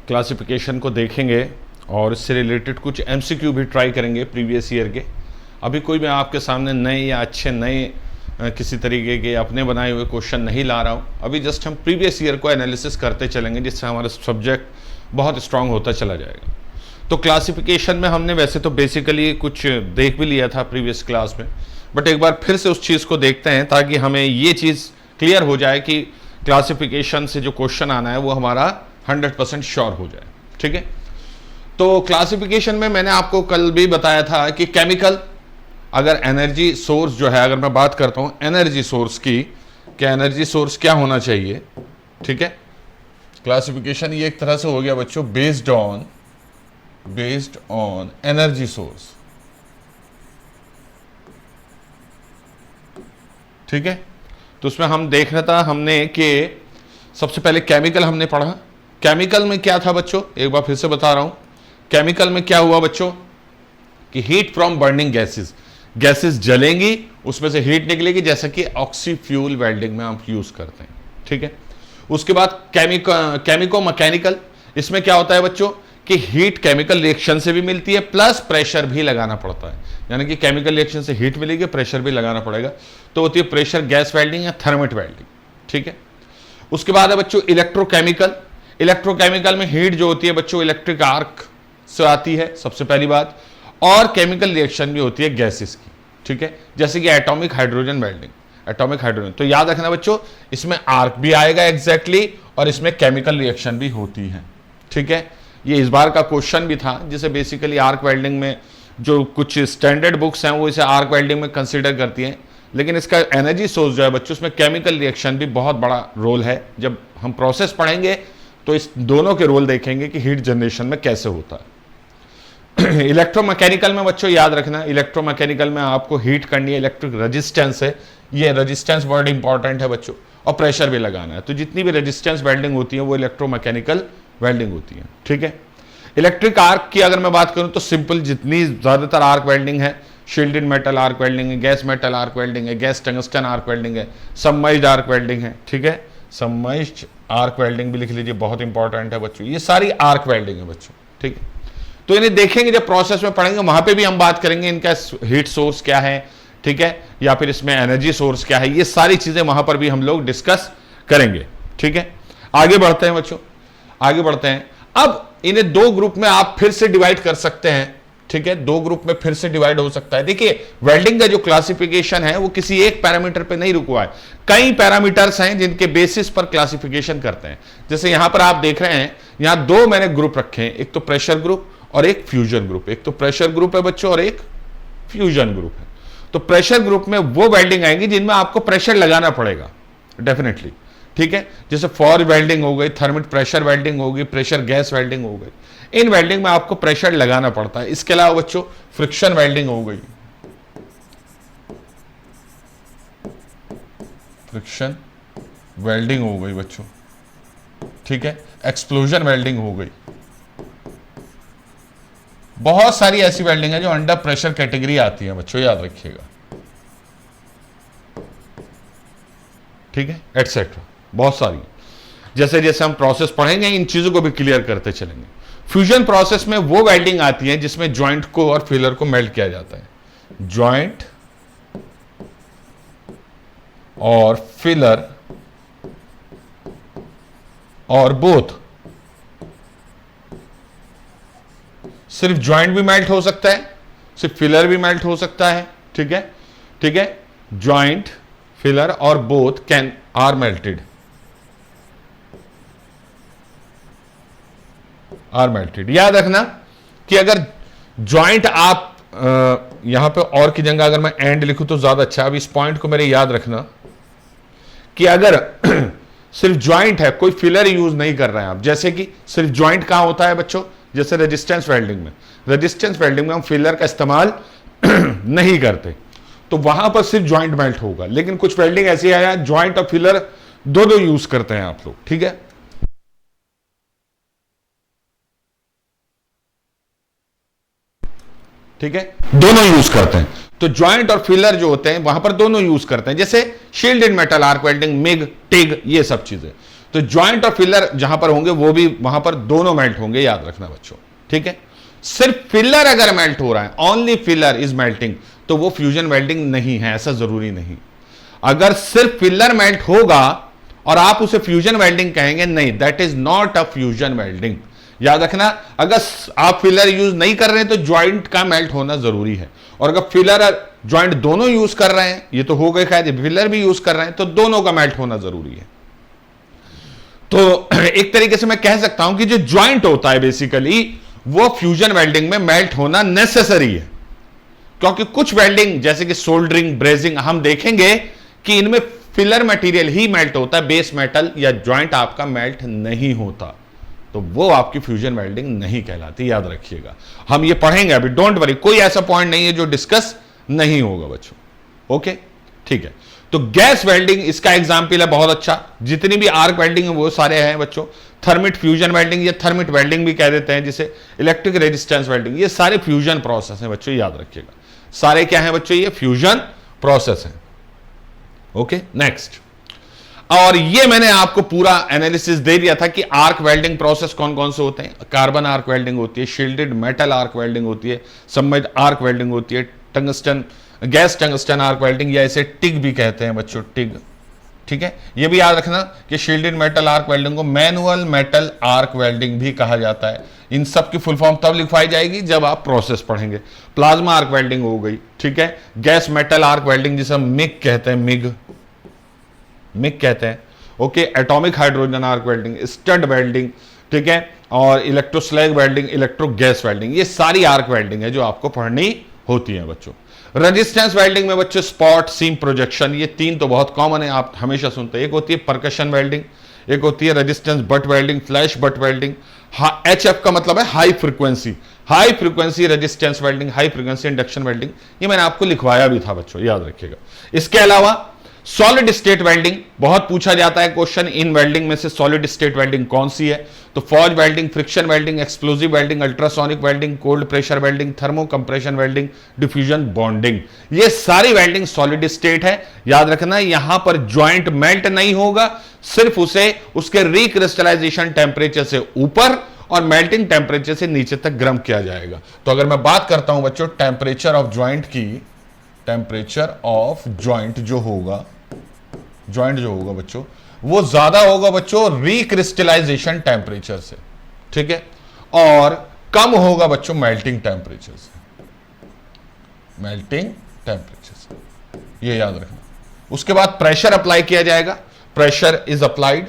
Classification को देखेंगे और इससे रिलेटेड कुछ एमसीक्यू भी ट्राई करेंगे प्रीवियस ईयर के। अभी कोई मैं आपके सामने नए या अच्छे नए किसी तरीके के अपने बनाए हुए क्वेश्चन नहीं ला रहा हूँ। अभी जस्ट हम प्रीवियस ईयर को एनालिसिस करते चलेंगे, जिससे हमारा सब्जेक्ट बहुत स्ट्रांग होता चला जाएगा। तो क्लासिफिकेशन में हमने वैसे तो बेसिकली कुछ देख भी लिया था प्रीवियस क्लास में, बट एक बार फिर से उस चीज़ को देखते हैं ताकि हमें ये चीज़ क्लियर हो जाए कि क्लासिफिकेशन से जो क्वेश्चन आना है वो हमारा 100% श्योर हो जाए। ठीक है, तो क्लासिफिकेशन में मैंने आपको कल भी बताया था कि केमिकल, अगर एनर्जी सोर्स जो है, अगर मैं बात करता हूं एनर्जी सोर्स की, क्या एनर्जी सोर्स क्या होना चाहिए। ठीक है, क्लासिफिकेशन ये एक तरह से हो गया बच्चों बेस्ड ऑन एनर्जी सोर्स। ठीक है, तो उसमें हम देख रहा था हमने कि सबसे पहले केमिकल हमने पढ़ा। केमिकल में क्या था बच्चों, एक बार फिर से बता रहा हूं, केमिकल में क्या हुआ बच्चों कि हीट फ्रॉम बर्निंग गैसेस जलेंगी, उसमें से हीट निकलेगी, जैसा कि ऑक्सी फ्यूल वेल्डिंग में हम यूज करते हैं। ठीक है, उसके बाद केमिको मैकेनिकल, इसमें क्या होता है बच्चों कि हीट केमिकल रिएक्शन से भी मिलती है प्लस प्रेशर भी लगाना पड़ता है, यानी कि केमिकल रिएक्शन से हीट मिलेगी, प्रेशर भी लगाना पड़ेगा, तो होती है प्रेशर गैस वेल्डिंग या थर्मल वेल्डिंग। ठीक है, उसके बाद है बच्चों इलेक्ट्रोकेमिकल में हीट जो होती है बच्चों इलेक्ट्रिक आर्क से आती है सबसे पहली बात, और केमिकल रिएक्शन भी होती है गैसेस की। ठीक है, जैसे कि एटॉमिक हाइड्रोजन वेल्डिंग, तो याद रखना बच्चों इसमें आर्क भी आएगा एग्जैक्टली और इसमें केमिकल रिएक्शन भी होती है। ठीक है, ये इस बार का क्वेश्चन भी था, जिसे बेसिकली आर्क वेल्डिंग में जो कुछ स्टैंडर्ड बुक्स हैं वो इसे आर्क वेल्डिंग में कंसिडर करती हैं, लेकिन इसका एनर्जी सोर्स जो है बच्चों उसमें केमिकल रिएक्शन भी बहुत बड़ा रोल है। जब हम प्रोसेस पढ़ेंगे तो इस दोनों के रोल देखेंगे कि हीट जनरेशन में कैसे होता है। इलेक्ट्रोमैकेनिकल में बच्चों याद रखना, इलेक्ट्रोमैकेनिकल में आपको हीट करनी है, इलेक्ट्रिक रेजिस्टेंस है, ये रेजिस्टेंस बहुत इंपॉर्टेंट है बच्चों, और प्रेशर भी लगाना है। तो जितनी भी रेजिस्टेंस वेल्डिंग होती है वो इलेक्ट्रोमैकेनिकल वेल्डिंग होती है। ठीक है, इलेक्ट्रिक आर्क की अगर मैं बात करूं तो सिंपल जितनी ज्यादातर आर्क वेल्डिंग है, शील्डेड मेटल आर्क वेल्डिंग है, गैस मेटल आर्क वेल्डिंग है, गैस टंगस्टन आर्क वेल्डिंग है, सबमर्ज्ड आर्क वेल्डिंग है। ठीक है, सबमर्ज्ड आर्क वेल्डिंग भी लिख लीजिए, बहुत इंपॉर्टेंट है बच्चों, ये सारी आर्क वेल्डिंग है बच्चों। ठीक है, तो इन्हें देखेंगे जब प्रोसेस में पढ़ेंगे, वहां पे भी हम बात करेंगे इनका हीट सोर्स क्या है, ठीक है, या फिर इसमें एनर्जी सोर्स क्या है, ये सारी चीजें वहां पर भी हम लोग डिस्कस करेंगे। ठीक है, आगे बढ़ते हैं बच्चों, आगे बढ़ते हैं। अब इन्हें दो ग्रुप में आप फिर से डिवाइड कर सकते हैं। ठीक है, दो ग्रुप में फिर से डिवाइड हो सकता है। देखिए वेल्डिंग का जो क्लासिफिकेशन है वो किसी एक पैरामीटर पे नहीं रुका है, कई पैरामीटर्स हैं जिनके बेसिस पर क्लासिफिकेशन करते हैं। जैसे यहां पर आप देख रहे हैं, यहां दो मैंने ग्रुप रखे हैं, एक तो प्रेशर ग्रुप और एक फ्यूजन ग्रुप। एक तो प्रेशर ग्रुप है बच्चों और एक फ्यूजन ग्रुप है। तो प्रेशर ग्रुप में वो वेल्डिंग आएगी जिनमें आपको प्रेशर लगाना पड़ेगा डेफिनेटली। ठीक है, जैसे फॉर वेल्डिंग हो गई, थर्मिट प्रेशर वेल्डिंग होगी, प्रेशर गैस वेल्डिंग हो गई, इन वेल्डिंग में आपको प्रेशर लगाना पड़ता है। इसके अलावा बच्चों फ्रिक्शन वेल्डिंग हो गई, फ्रिक्शन वेल्डिंग हो गई बच्चों। ठीक है, एक्सप्लोजन वेल्डिंग हो गई, बहुत सारी ऐसी वेल्डिंग है जो अंडर प्रेशर कैटेगरी आती है बच्चों, याद रखिएगा। ठीक है, एटसेट्रा, बहुत सारी। जैसे जैसे हम प्रोसेस पढ़ेंगे इन चीजों को भी क्लियर करते चलेंगे। फ्यूजन प्रोसेस में वो वेल्डिंग आती है जिसमें जॉइंट को और फिलर को मेल्ट किया जाता है। जॉइंट और फिलर और बोथ, सिर्फ जॉइंट भी मेल्ट हो सकता है, सिर्फ फिलर भी मेल्ट हो सकता है। ठीक है, ठीक है, जॉइंट, फिलर और बोथ कैन आर मेल्टेड, याद रखना कि अगर जॉइंट आप यहां पे और की जगह अगर मैं एंड लिखूं तो ज्यादा अच्छा। अब इस पॉइंट को मेरे याद रखना कि अगर सिर्फ जॉइंट है, कोई फिलर यूज नहीं कर रहे हैं आप, जैसे कि सिर्फ जॉइंट कहां होता है बच्चों, जैसे रेजिस्टेंस वेल्डिंग में हम फिलर का इस्तेमाल नहीं करते, तो वहां पर सिर्फ जॉइंट मेल्ट होगा। लेकिन कुछ वेल्डिंग ऐसी है जॉइंट और फिलर दोनों यूज करते हैं आप लोग। ठीक है, ठीक है, दोनों यूज करते हैं। तो जॉइंट और फिलर जो होते हैं वहां पर दोनों यूज करते हैं, जैसे shielded metal arc welding, MiG, TIG, ये सब चीजें। तो ज्वाइंट और फिलर जहां पर होंगे वो भी वहां पर दोनों मेल्ट होंगे, याद रखना बच्चों, ठीक है। सिर्फ फिलर अगर मेल्ट हो रहा है, ओनली फिलर इज मेल्टिंग, तो वो फ्यूजन वेल्डिंग नहीं है, ऐसा जरूरी नहीं। अगर सिर्फ फिलर मेल्ट होगा और आप उसे फ्यूजन वेल्डिंग कहेंगे, नहीं, that is not a fusion welding. याद रखना, अगर आप फिलर यूज नहीं कर रहे हैं तो ज्वाइंट का मेल्ट होना जरूरी है, और अगर फिलर और ज्वाइंट दोनों यूज कर रहे हैं, ये तो हो गए खैर, फिलर भी यूज कर रहे हैं, तो दोनों का मेल्ट होना जरूरी है। तो एक तरीके से मैं कह सकता हूं कि जो ज्वाइंट होता है बेसिकली वो फ्यूजन वेल्डिंग में मेल्ट होना नेसेसरी है, क्योंकि कुछ वेल्डिंग जैसे कि सोल्डरिंग, ब्रेजिंग, हम देखेंगे कि इनमें फिलर मटेरियल ही मेल्ट होता है, बेस मेटल या ज्वाइंट आपका मेल्ट नहीं होता, तो वो आपकी फ्यूजन वेल्डिंग नहीं कहलाती, याद रखिएगा। हम ये पढ़ेंगे अभी, डोंट वरी, कोई ऐसा पॉइंट नहीं है जो डिस्कस नहीं होगा बच्चों, ओके, ठीक है। तो गैस वेल्डिंग इसका एग्जाम्पल है बहुत अच्छा, जितनी भी आर्क वेल्डिंग है वो सारे हैं बच्चों। थर्मिट फ्यूजन वेल्डिंग या थर्मिट वेल्डिंग भी कह देते हैं जिसे, इलेक्ट्रिक रेजिस्टेंस वेल्डिंग, ये सारे फ्यूजन प्रोसेस हैं बच्चों, याद रखिएगा। सारे क्या हैं बच्चों, ये फ्यूजन प्रोसेस हैं, ओके। नेक्स्ट, और ये मैंने आपको पूरा एनालिसिस दे दिया था कि आर्क वेल्डिंग प्रोसेस कौन कौन से होते हैं। कार्बन आर्क वेल्डिंग होती है, शील्डेड मेटल आर्क वेल्डिंग होती है, सबमिट आर्क वेल्डिंग होती है, tungsten, gas tungsten arc welding, या इसे टिग भी कहते हैं बच्चों, टिग, ठीक है। ये भी याद रखना कि शील्डेड मेटल आर्क वेल्डिंग को मैनुअल मेटल आर्क वेल्डिंग भी कहा जाता है। इन सब की फुल फॉर्म तब लिखवाई जाएगी जब आप प्रोसेस पढ़ेंगे। प्लाज्मा आर्क वेल्डिंग हो गई, ठीक है। गैस मेटल आर्क वेल्डिंग जिसे हम मिग कहते हैं, मिग कहते हैं, okay. Atomic hydrogen arc welding, stud welding, ठीक है, और इलेक्ट्रोस्लैग वेल्डिंग, इलेक्ट्रो गैस वेल्डिंग, ये सारी आर्क वेल्डिंग है जो आपको पढ़नी होती है बच्चों। रेजिस्टेंस वेल्डिंग में बच्चों स्पॉट, सीम, प्रोजेक्शन, ये तीन तो बहुत कॉमन है, आप हमेशा सुनते हैं। एक होती है परकशन वेल्डिंग, एक होती है resistance butt welding, flash butt welding. HF का मतलब है high frequency resistance welding, high frequency induction welding, ये मैंने आपको लिखवाया भी था बच्चों, याद रखिएगा। इसके अलावा सॉलिड स्टेट वेल्डिंग बहुत पूछा जाता है क्वेश्चन, इन वेल्डिंग में से सॉलिड स्टेट वेल्डिंग कौन सी है, तो forge welding, friction welding, explosive welding, ultrasonic welding, cold pressure welding, thermo compression welding, diffusion bonding, ये सारी वेल्डिंग सॉलिड स्टेट है। याद रखना, यहां पर ज्वाइंट मेल्ट नहीं होगा, सिर्फ उसे उसके रिक्रिस्टलाइजेशन टेम्परेचर से ऊपर और मेल्टिंग टेम्परेचर से नीचे तक गर्म किया जाएगा। तो अगर मैं बात करता हूं बच्चों टेम्परेचर ऑफ ज्वाइंट की, टेम्परेचर ऑफ ज्वाइंट जो होगा बच्चों, वो ज्यादा होगा बच्चों रिक्रिस्टलाइजेशन टेम्परेचर से, ठीक है, और कम होगा बच्चों मेल्टिंग टेम्परेचर से, ये याद रखना। उसके बाद प्रेशर अप्लाई किया जाएगा, प्रेशर इज अप्लाइड,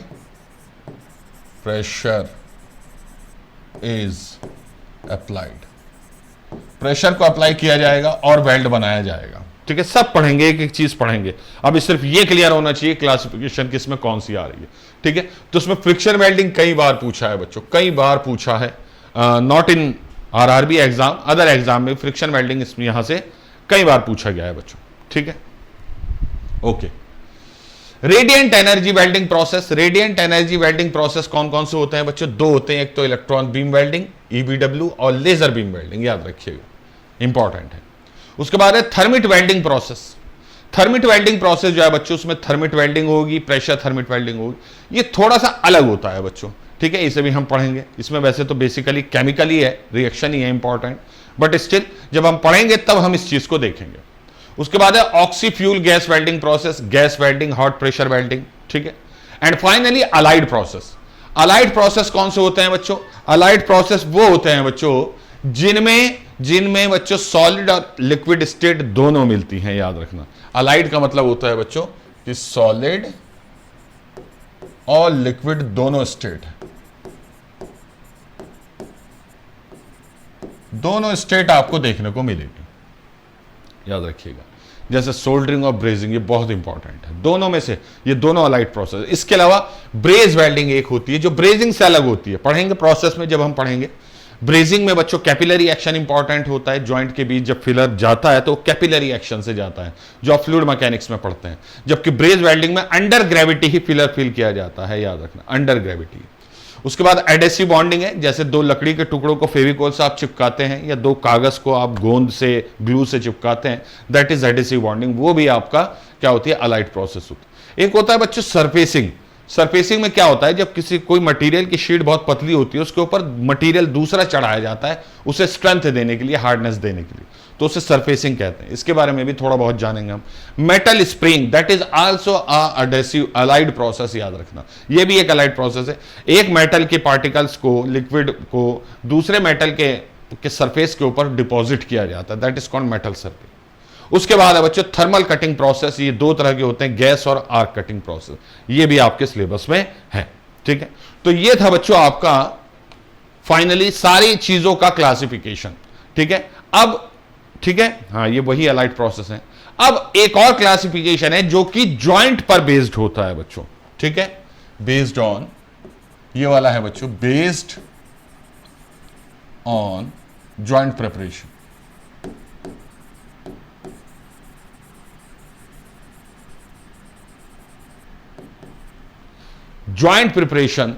प्रेशर को अप्लाई किया जाएगा और वेल्ड बनाया जाएगा, ठीक है। सब पढ़ेंगे, एक एक चीज पढ़ेंगे। अभी सिर्फ ये क्लियर होना चाहिए क्लासिफिकेशन किसमें कौन सी आ रही है, ठीक है। तो उसमें फ्रिक्शन वेल्डिंग कई बार पूछा है बच्चों, कई बार पूछा है, not in RRB exam, other exam में फ्रिक्शन वेल्डिंग इसमें यहां से कई बार पूछा गया है बच्चों, ठीक है, okay. Radiant energy welding process, radiant energy welding process कौन कौन से होते हैं बच्चों, दो होते हैं, एक तो इलेक्ट्रॉन बीम वेल्डिंग EBW और लेजर बीम वेल्डिंग, याद रखिएगा, इंपॉर्टेंट है। उसके बाद है thermit welding process. Thermit welding process जो है बच्चों, उसमें थर्मिट वेल्डिंग होगी, प्रेशर थर्मिट वेल्डिंग होगी, ये थोड़ा सा अलग होता है बच्चों, ठीक है, इसे भी हम पढ़ेंगे। इसमें वैसे तो बेसिकली केमिकल ही है, रिएक्शन ही है इंपॉर्टेंट, बट स्टिल जब हम पढ़ेंगे तब हम इस चीज को देखेंगे। उसके बाद है oxy fuel gas welding process, gas welding, hot pressure welding, ठीक है। And finally allied process. Allied process कौन से होते हैं बच्चों, अलाइड प्रोसेस वो होते हैं बच्चों जिनमें बच्चों सॉलिड और लिक्विड स्टेट दोनों मिलती हैं, याद रखना। अलाइड का मतलब होता है बच्चों कि सॉलिड और लिक्विड दोनों स्टेट, दोनों स्टेट आपको देखने को मिलेगी, याद रखिएगा। जैसे सोल्डरिंग और ब्रेजिंग, ये बहुत इंपॉर्टेंट है, दोनों में से ये दोनों अलाइड प्रोसेस। इसके अलावा ब्रेज वेल्डिंग एक होती है जो ब्रेजिंग से अलग होती है, पढ़ेंगे प्रोसेस में जब हम पढ़ेंगे। ब्रेजिंग में बच्चों कैपिलरी एक्शन इंपॉर्टेंट होता है, जॉइंट के बीच जब फिलर जाता है तो कैपिलरी एक्शन से जाता है, जो आप फ्लूइड मैकेनिक्स में पढ़ते हैं। जबकि ब्रेज वेल्डिंग में अंडर ग्रेविटी ही फिलर फिल किया जाता है, याद रखना, अंडर ग्रेविटी। उसके बाद एडेसिव बॉन्डिंग है, जैसे दो लकड़ी के टुकड़ों को फेविकोल से आप चिपकाते हैं या दो कागज को आप गोंद से, ग्लू से चिपकाते हैं, दैट इज एडेसिव बॉन्डिंग, वो भी आपका क्या होती है, अलाइड प्रोसेस होती है। एक होता है बच्चों सरफेसिंग। सरफेसिंग में क्या होता है, जब किसी कोई मटेरियल की शीट बहुत पतली होती है, उसके ऊपर मटेरियल दूसरा चढ़ाया जाता है उसे स्ट्रेंथ देने के लिए, हार्डनेस देने के लिए, तो उसे सरफेसिंग कहते हैं। इसके बारे में भी थोड़ा बहुत जानेंगे हम। Metal spring, that is also a adhesive allied process, याद रखना यह भी एक अलाइड प्रोसेस है। एक मेटल के पार्टिकल्स को, लिक्विड को दूसरे मेटल के सरफेस के ऊपर डिपॉजिट किया जाता है, that is called metal surface. उसके बाद है बच्चों थर्मल कटिंग प्रोसेस, ये दो तरह के होते हैं, गैस और आर्क कटिंग प्रोसेस, ये भी आपके सिलेबस में है। ठीक है, तो ये था बच्चों आपका फाइनली सारी चीजों का क्लासिफिकेशन। ठीक है, अब ठीक है, हाँ ये वही अलाइड प्रोसेस है। अब एक और क्लासिफिकेशन है जो कि जॉइंट पर बेस्ड होता है बच्चों। ठीक है, बेस्ड ऑन, ये वाला है बच्चों, based on joint preparation. Joint preparation,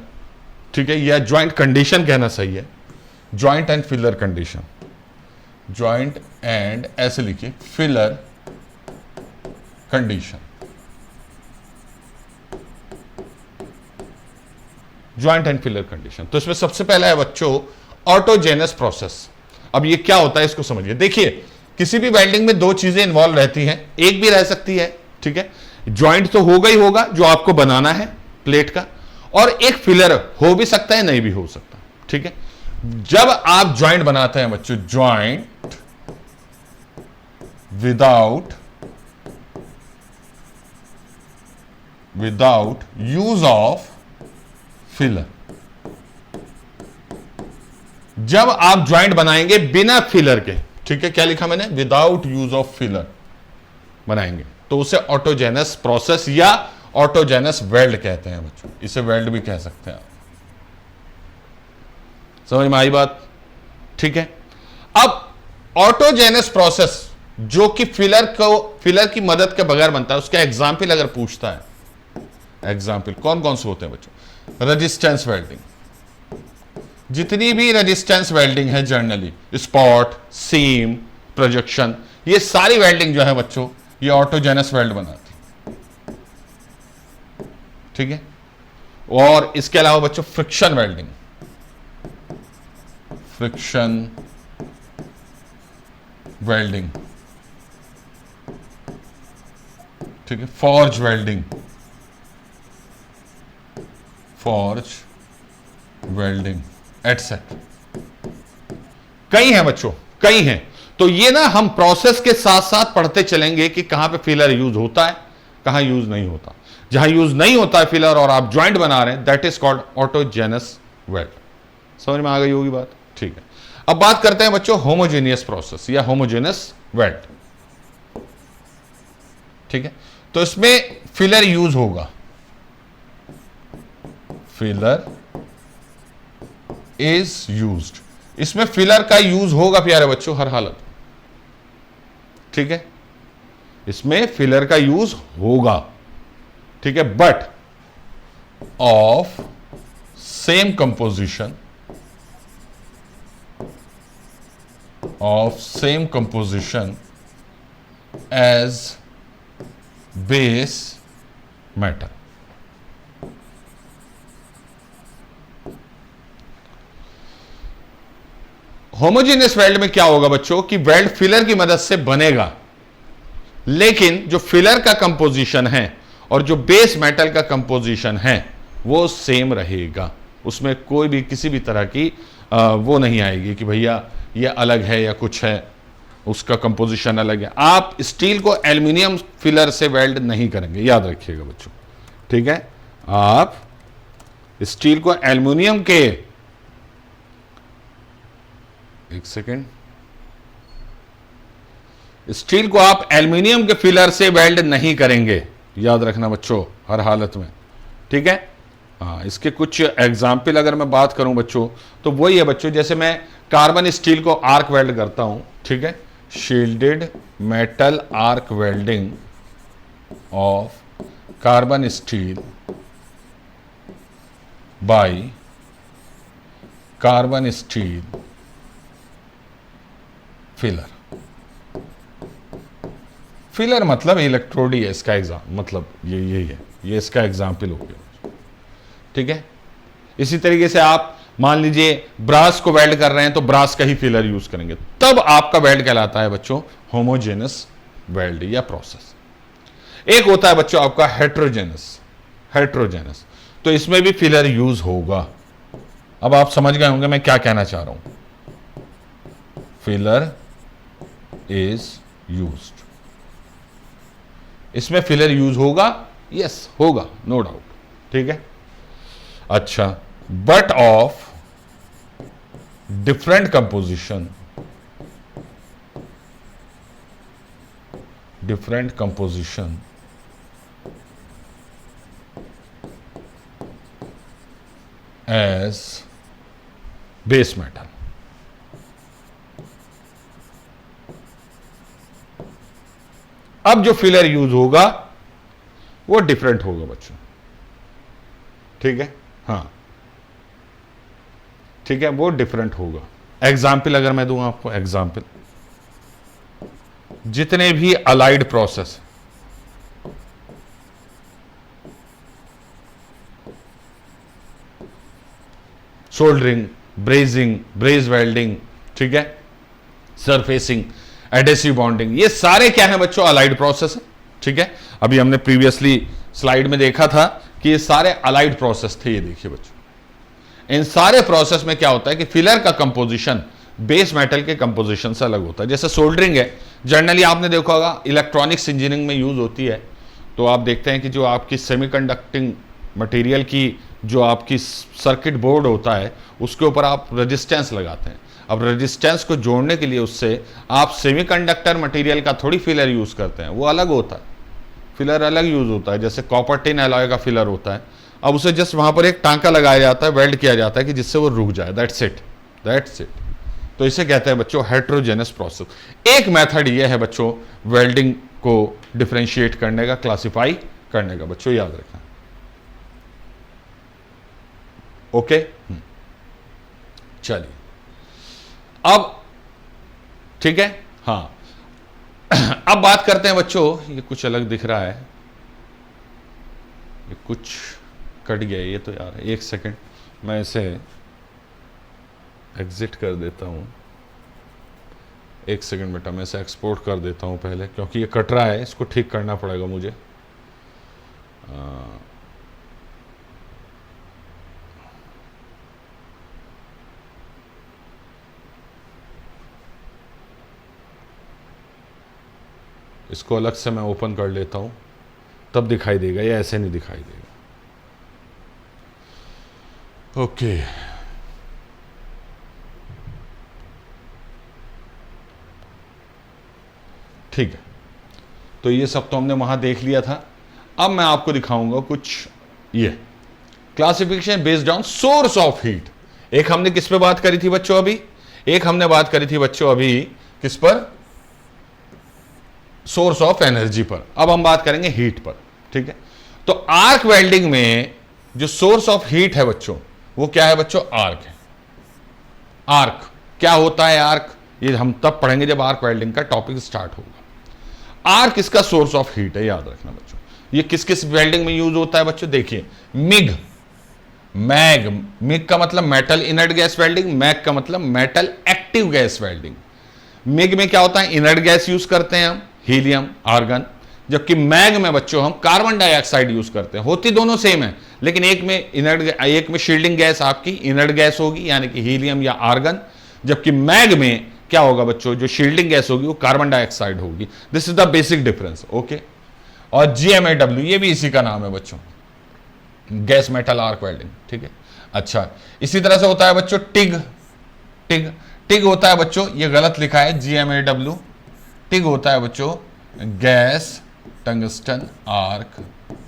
ठीक है, या ज्वाइंट कंडीशन कहना सही है, joint and filler condition, joint and ऐसे लिखिए filler condition, joint and filler condition. तो इसमें सबसे पहला है बच्चों ऑटोजेनस प्रोसेस। अब ये क्या होता है इसको समझिए। देखिए किसी भी वेल्डिंग में दो चीजें इन्वॉल्व रहती हैं, एक भी रह सकती है, ठीक है, ज्वाइंट तो होगा ही होगा जो आपको बनाना है प्लेट का, और एक फिलर हो भी सकता है, नहीं भी हो सकता। ठीक है, जब आप ज्वाइंट बनाते हैं बच्चों, joint without use of filler, जब आप ज्वाइंट बनाएंगे बिना फिलर के, ठीक है, क्या लिखा मैंने, विदाउट यूज ऑफ फिलर बनाएंगे, तो उसे ऑटोजेनस प्रोसेस या ऑटोजेनस वेल्ड कहते हैं बच्चों। इसे वेल्ड भी कह सकते हैं आप। समझ में आई बात? ठीक है, अब ऑटोजेनस प्रोसेस जो कि फिलर की मदद के बगैर बनता है, उसका एग्जाम्पल अगर पूछता है, एग्जाम्पल कौन कौन से होते हैं बच्चों? रेजिस्टेंस वेल्डिंग, जितनी भी रेजिस्टेंस वेल्डिंग है जनरली, स्पॉट, सीम, प्रोजेक्शन, ये सारी वेल्डिंग जो है बच्चों ये ऑटोजेनस वेल्ड बनाती है। ठीक है, और इसके अलावा बच्चों फ्रिक्शन वेल्डिंग, फ्रिक्शन वेल्डिंग, ठीक है, forge welding, forge welding etcetera, कई हैं बच्चों, कई हैं। तो ये ना हम प्रोसेस के साथ साथ पढ़ते चलेंगे कि कहां पे फिलर यूज होता है, कहां यूज नहीं होता। जहां यूज नहीं होता है फिलर और आप ज्वाइंट बना रहे हैं, that is called autogenous weld. समझ में आ गई होगी बात? ठीक है, अब बात करते हैं बच्चों होमोजेनियस प्रोसेस या होमोजेनस वेल्ड। ठीक है, तो इसमें फिलर यूज होगा, फिलर इज यूज्ड, इसमें फिलर का यूज होगा प्यारे बच्चों हर हालत। ठीक है, इसमें फिलर का यूज होगा, ठीक है, but of same composition, as base metal. Homogeneous weld में क्या होगा बच्चों कि वेल्ड फिलर की मदद से बनेगा, लेकिन जो फिलर का कंपोजिशन है और जो बेस मेटल का कंपोजिशन है वो सेम रहेगा। उसमें कोई भी किसी भी तरह की वो नहीं आएगी कि भैया ये अलग है या कुछ है, उसका कंपोजिशन अलग है। आप स्टील को एल्यूमिनियम फिलर से वेल्ड नहीं करेंगे, याद रखिएगा बच्चों। ठीक है, आप स्टील को एल्यूमिनियम के, एक सेकेंड, स्टील को आप एल्यूमिनियम के फिलर से वेल्ड नहीं करेंगे, याद रखना बच्चों हर हालत में। ठीक है, हाँ, इसके कुछ एग्जाम्पल अगर मैं बात करूं बच्चों तो वही है बच्चों, जैसे मैं कार्बन स्टील को आर्क वेल्ड करता हूं, ठीक है, shielded metal arc welding of carbon steel by carbon steel filler. Filler मतलब इलेक्ट्रोड ही है इसका एग्जाम, मतलब यही है, ये इसका एग्जाम्पल हो गया। ठीक है। इसी तरीके से आप मान लीजिए ब्रास को वेल्ड कर रहे हैं तो ब्रास का ही फिलर यूज करेंगे, तब आपका वेल्ड कहलाता है बच्चों होमोजेनस वेल्ड या प्रोसेस। एक होता है बच्चों आपका हेट्रोजेनस, तो इसमें भी फिलर यूज होगा। अब आप समझ गए होंगे मैं क्या कहना चाह रहा हूं। फिलर इज यूज्ड, इसमें फिलर यूज होगा, यस होगा, नो डाउट, ठीक है। अच्छा, but of different composition, as base metal. अब जो फिलर यूज होगा वो डिफरेंट होगा बच्चों, ठीक है, हाँ ठीक है, वो डिफरेंट होगा। एग्जाम्पल अगर मैं दूं आपको, एग्जाम्पल, जितने भी allied process, soldering, brazing, ब्रेज welding, ठीक है, सरफेसिंग, एडेसिव बॉन्डिंग, ये सारे क्या है बच्चों अलाइड प्रोसेस है, ठीक है। अभी हमने प्रीवियसली स्लाइड में देखा था कि ये सारे अलाइड प्रोसेस थे। ये देखिए बच्चों, इन सारे प्रोसेस में क्या होता है कि फिलर का कंपोजिशन बेस मेटल के कंपोजिशन से अलग होता है। जैसे सोल्डरिंग है, जनरली आपने देखा होगा इलेक्ट्रॉनिक्स इंजीनियरिंग में यूज होती है, तो आप देखते हैं कि जो आपकी सेमीकंडक्टिंग मटेरियल की जो आपकी सर्किट बोर्ड होता है उसके ऊपर आप रेजिस्टेंस लगाते हैं। अब रेजिस्टेंस को जोड़ने के लिए उससे आप सेमीकंडक्टर मटेरियल का थोड़ी फिलर यूज करते हैं, वो अलग होता है, फिलर अलग यूज होता है। जैसे कॉपर टिन एलॉय का फिलर होता है, अब उसे जस्ट वहां पर एक टांका लगाया जाता है, वेल्ड किया जाता है कि जिससे वो रुक जाए, दैट्स इट। तो इसे कहते हैं बच्चों हेट्रोजेनस प्रोसेस। एक मेथड ये है बच्चों वेल्डिंग को डिफरेंशिएट करने का, क्लासिफाई करने का, बच्चों याद रखना, ओके। चलिए अब ठीक है, हाँ अब बात करते हैं बच्चों, ये कुछ अलग दिख रहा है, ये कुछ कट गया ये तो यार, एक सेकंड मैं इसे एग्जिट कर देता हूं, एक सेकंड बेटा, मैं इसे एक्सपोर्ट कर देता हूं पहले, क्योंकि ये कट रहा है, इसको ठीक करना पड़ेगा मुझे। इसको अलग से मैं ओपन कर लेता हूं, तब दिखाई देगा, या ऐसे नहीं दिखाई देगा, ओके। ठीक है, तो ये सब तो हमने वहां देख लिया था। अब मैं आपको दिखाऊंगा कुछ ये classification based on source of heat. एक हमने किस पे बात करी थी बच्चों अभी, एक हमने बात करी थी बच्चों अभी किस पर, सोर्स ऑफ एनर्जी पर। अब हम बात करेंगे हीट पर, ठीक है। तो आर्क वेल्डिंग में जो सोर्स ऑफ हीट है बच्चों वो क्या है बच्चों, आर्क है। आर्क क्या होता है, आर्क ये हम तब पढ़ेंगे जब आर्क वेल्डिंग का टॉपिक स्टार्ट होगा। आर्क इसका सोर्स ऑफ हीट है, याद रखना बच्चों। ये किस किस वेल्डिंग में यूज होता है बच्चों, देखिए मिग, मैग, मिग का मतलब metal inert gas welding, MAG का मतलब metal active gas welding. MIG में क्या होता है, इनर्ट गैस यूज करते हैं हम, हीलियम, आर्गन, जबकि मैग में बच्चों हम कार्बन डाइऑक्साइड यूज करते हैं। होती दोनों सेम है, लेकिन एक में इनर्ट, एक में शील्डिंग गैस आपकी इनर्ट गैस होगी यानी कि हीलियम या आर्गन, जबकि मैग में क्या होगा बच्चों, जो शील्डिंग गैस होगी वो कार्बन डाइऑक्साइड होगी। This is the basic difference, okay. और GMAW ये भी इसी का नाम है बच्चों, गैस मेटल आर्क वेल्डिंग, ठीक है। अच्छा, इसी तरह से होता है बच्चों टिग, टिग, टिग होता है बच्चों, ये गलत लिखा है GMAW, टिग होता है बच्चों gas tungsten arc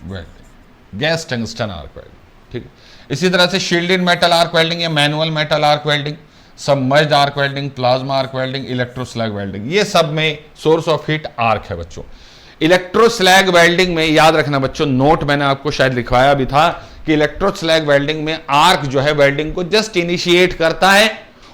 welding, gas tungsten arc welding, ठीक है। इसी तरह से शील्डेड मेटल आर्क वेल्डिंग या manual metal arc welding, submerged arc welding, plasma arc welding, electroslag welding, ये सब में सोर्स ऑफ हीट आर्क है बच्चों। इलेक्ट्रोस्लैग वेल्डिंग में याद रखना बच्चों, नोट मैंने आपको शायद लिखवाया भी था कि इलेक्ट्रोस्लैग वेल्डिंग में आर्क जो है वेल्डिंग को जस्ट इनिशिएट करता है,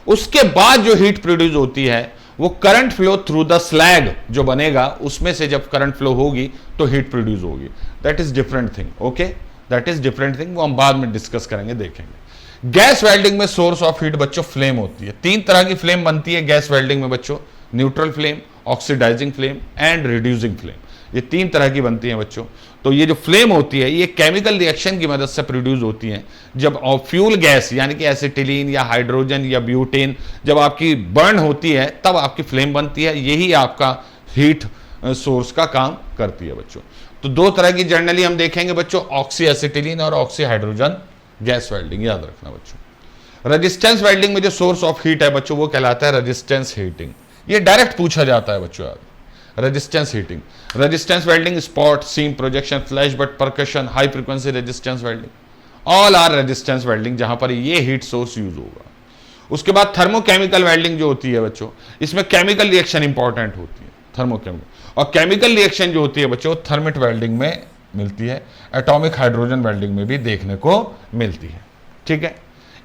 उसके बाद जो हीट प्रोड्यूस होती है वो current flow through the slag जो बनेगा उसमें से जब करंट फ्लो होगी तो हीट प्रोड्यूस होगी, that is different thing, okay. That is different thing, वो हम बाद में डिस्कस करेंगे, देखेंगे। गैस वेल्डिंग में सोर्स ऑफ हीट बच्चों फ्लेम होती है। 3 तरह की फ्लेम बनती है गैस वेल्डिंग में बच्चों, neutral flame, oxidising flame and reducing flame. ये 3 तरह की बनती हैं बच्चों। तो ये जो फ्लेम होती है ये केमिकल रिएक्शन की मदद से प्रोड्यूस होती हैं। जब फ्यूल गैस यानी कि एसिटिलीन या हाइड्रोजन या ब्यूटेन जब आपकी बर्न होती है तब आपकी फ्लेम बनती है, यही आपका हीट सोर्स का काम करती है बच्चों। तो 2 तरह की जनरली हम देखेंगे बच्चों, ऑक्सी एसिटिलीन और ऑक्सी हाइड्रोजन गैस वेल्डिंग, याद रखना बच्चों। रेजिस्टेंस वेल्डिंग में जो सोर्स ऑफ हीट है बच्चों वो कहलाता है रेजिस्टेंस हीटिंग। ये डायरेक्ट पूछा जाता है बच्चों यार, resistance heating. Resistance welding, spot, seam, projection, flash butt, percussion, high frequency resistance welding, all are resistance welding, जहां पर ये हीट सोर्स यूज होगा। उसके बाद थर्मोकेमिकल वेल्डिंग जो होती है बच्चों, इसमें केमिकल रिएक्शन इंपॉर्टेंट होती है, थर्मोकेमिकल। और केमिकल रिएक्शन जो होती है बच्चों थर्मिट वेल्डिंग में मिलती है, एटॉमिक हाइड्रोजन वेल्डिंग में भी देखने को मिलती है, ठीक है।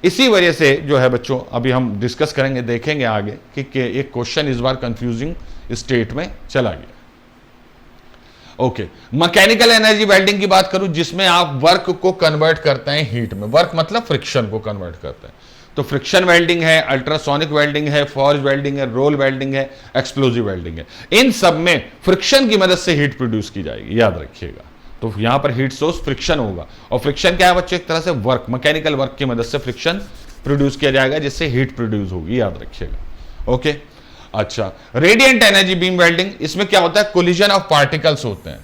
इसी वजह से जो है बच्चों अभी हम डिस्कस करेंगे, देखेंगे आगे कि एक क्वेश्चन इस बार कंफ्यूजिंग स्टेट में चला गया। ओके, मैकेनिकल एनर्जी वेल्डिंग की बात करूं जिसमें आप वर्क को कन्वर्ट करते हैं हीट में। वर्क मतलब फ्रिक्शन को कन्वर्ट करते हैं। तो फ्रिक्शन वेल्डिंग है, अल्ट्रासोनिक वेल्डिंग है, फॉर्ज वेल्डिंग है, रोल वेल्डिंग है, एक्सप्लोजिव वेल्डिंग है। इन सब में फ्रिक्शन की मदद से हीट प्रोड्यूस की जाएगी, याद रखिएगा। तो यहां पर हीट सोर्स फ्रिक्शन होगा, और फ्रिक्शन क्या है बच्चों, एक तरह से वर्क, मैकेनिकल वर्क की मदद से फ्रिक्शन प्रोड्यूस किया जाएगा जिससे हीट प्रोड्यूस होगी, याद रखिएगा। ओके, अच्छा, रेडिएंट एनर्जी बीम वेल्डिंग, इसमें क्या होता है, कोलिजन ऑफ पार्टिकल्स होते हैं,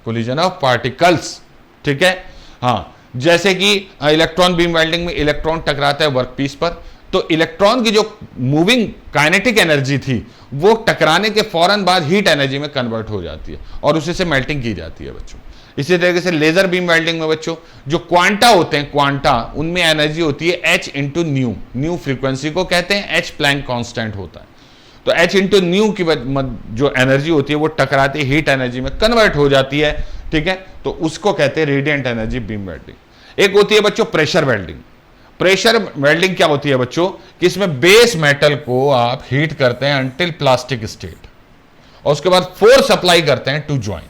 कोलिजन ऑफ पार्टिकल्स, ठीक है। हाँ, जैसे कि इलेक्ट्रॉन बीम वेल्डिंग में इलेक्ट्रॉन टकराता है वर्कपीस पर, तो इलेक्ट्रॉन की जो मूविंग काइनेटिक एनर्जी थी वो टकराने के फौरन बाद हीट एनर्जी में कन्वर्ट हो जाती है और उसी से मेल्टिंग की जाती है बच्चों। इसी तरीके से लेजर बीम वेल्डिंग में बच्चों जो क्वांटा होते हैं, क्वांटा, उनमें एनर्जी होती है h into new, new frequency को कहते हैं, h प्लैंक कांस्टेंट होता है। तो h इंटू न्यू की जो एनर्जी होती है वो टकराती हीट एनर्जी में कन्वर्ट हो जाती है, ठीक है। तो उसको कहते हैं रेडिएंट एनर्जी बीम वेल्डिंग। एक होती है बच्चों प्रेशर वेल्डिंग। प्रेशर वेल्डिंग क्या होती है बच्चों, कि इसमें बेस मेटल को आप हीट करते हैं अंटिल प्लास्टिक स्टेट, और उसके बाद फोर्स अप्लाई करते हैं टू ज्वाइन,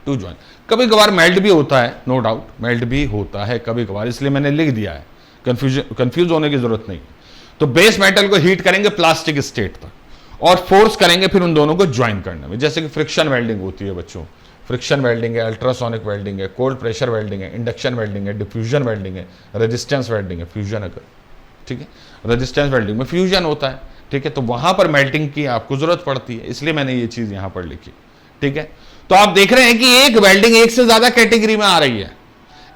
टू ज्वाइन। कभी कभार मेल्ट भी होता है, नो डाउट मेल्ट भी होता है कभी कभार, इसलिए मैंने लिख दिया है, कंफ्यूज होने की जरूरत नहीं। तो बेस मेटल को हीट करेंगे प्लास्टिक स्टेट पर और फोर्स करेंगे फिर उन दोनों को ज्वाइन करने में, जैसे कि फ्रिक्शन वेल्डिंग होती है बच्चों, फ्रिक्शन वेल्डिंग है, अल्ट्रासोनिक वेल्डिंग है, कोल्ड प्रेशर वेल्डिंग है, इंडक्शन वेल्डिंग है, डिफ्यूजन वेल्डिंग है, रेजिस्टेंस वेल्डिंग है, फ्यूजन अगर, ठीक है। रेजिस्टेंस वेल्डिंग में फ्यूजन होता है, ठीक है, तो वहां पर मेल्टिंग की आपको जरूरत पड़ती है, इसलिए मैंने ये चीज यहां पर लिखी, ठीक है। तो आप देख रहे हैं कि एक वेल्डिंग एक से ज्यादा कैटेगरी में आ रही है,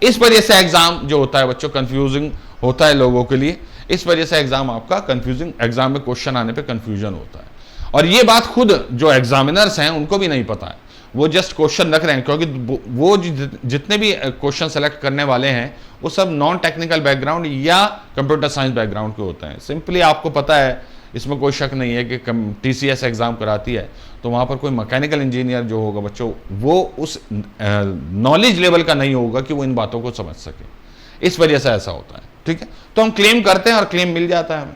इस वजह से एग्जाम जो होता है बच्चों कंफ्यूजिंग होता है लोगों के लिए, इस वजह से एग्जाम आपका कंफ्यूजिंग, एग्जाम में क्वेश्चन आने पे कंफ्यूजन होता है। और ये बात खुद जो एग्जामिनर्स हैं उनको भी नहीं पता है, वो जस्ट क्वेश्चन रख रहे हैं, क्योंकि वो जितने भी क्वेश्चन सेलेक्ट करने वाले हैं वो सब नॉन टेक्निकल बैकग्राउंड या कंप्यूटर साइंस बैकग्राउंड के होते हैं। सिंपली आपको पता है, इसमें कोई शक नहीं है कि TCS एग्जाम कराती है तो वहां पर कोई मैकेनिकल इंजीनियर जो होगा बच्चों वो उस नॉलेज लेवल का नहीं होगा कि वो इन बातों को समझ सके, इस वजह से ऐसा होता है, ठीक है। तो हम क्लेम करते हैं और क्लेम मिल जाता है हमें।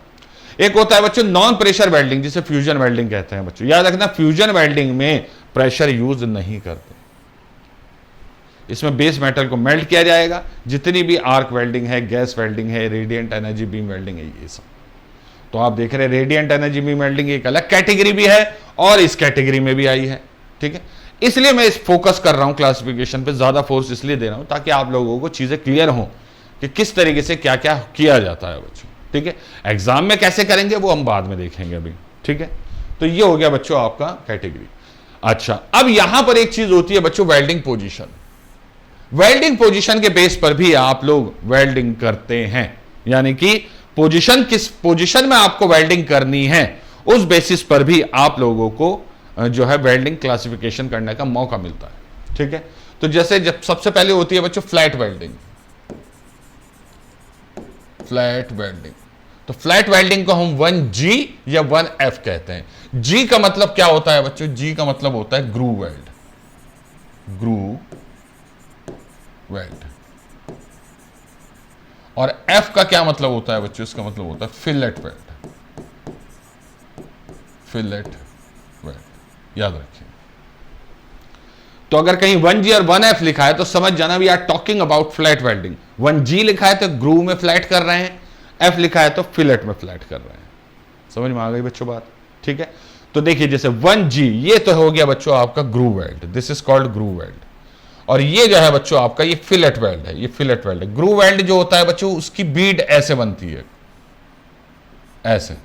एक होता है बच्चों नॉन प्रेशर वेल्डिंग, जिसे फ्यूजन वेल्डिंग कहते हैं बच्चों, याद रखना फ्यूजन वेल्डिंग में प्रेशर यूज नहीं करते, इसमें बेस मेटल को मेल्ट किया जाएगा। जितनी भी आर्क वेल्डिंग है, गैस वेल्डिंग है, रेडिएंट एनर्जी बीम वेल्डिंग है, ये सब तो आप देख रहे हैं। रेडिएंट एनर्जी बीम वेल्डिंग एक अलग कैटेगरी भी है और इस कैटेगरी में भी आई है, ठीक है। इसलिए मैं इस फोकस कर रहा हूं क्लासिफिकेशन पे, ज्यादा फोर्स इसलिए दे रहा हूं ताकि आप लोगों को चीजें क्लियर हों कि किस तरीके से क्या क्या किया जाता है बच्चों, ठीक है। एग्जाम में कैसे करेंगे वो हम बाद में देखेंगे अभी, ठीक है। तो ये हो गया बच्चों आपका कैटेगरी। अच्छा, अब यहां पर एक चीज होती है बच्चों वेल्डिंग पोजीशन। वेल्डिंग पोजीशन के बेस पर भी आप लोग वेल्डिंग करते हैं, यानी कि पोजीशन किस पोजीशन में आपको वेल्डिंग करनी है उस बेसिस पर भी आप लोगों को जो है वेल्डिंग क्लासिफिकेशन करने का मौका मिलता है, ठीक है। तो जैसे जब सबसे पहले होती है बच्चों फ्लैट वेल्डिंग, फ्लैट वेल्डिंग। तो फ्लैट वेल्डिंग को हम 1G या 1F कहते हैं। G का मतलब क्या होता है बच्चों, G का मतलब होता है ग्रूव वेल्ड, ग्रूव वेल्ड। और F का क्या मतलब होता है बच्चों, इसका मतलब होता है फिलेट वेल्ड, फिलेट वेल्ड, याद रखिए। तो अगर कहीं 1G और 1F लिखा है तो समझ जाना we are talking about flat welding. 1G लिखा है तो ग्रूव में फ्लैट कर रहे हैं, F लिखा है तो फिलेट में फ्लैट कर रहे हैं। समझ में आ गई बच्चों बात? ठीक है, तो देखिए जैसे 1G ये तो हो गया बच्चों आपका groove weld, this is called groove weld. और ये जो है बच्चों आपका ये फिलेट वेल्ड है, ये फिलेट वेल्ड है। ग्रूव वेल्ड जो होता है बच्चों उसकी बीड ऐसे बनती है, ऐसे।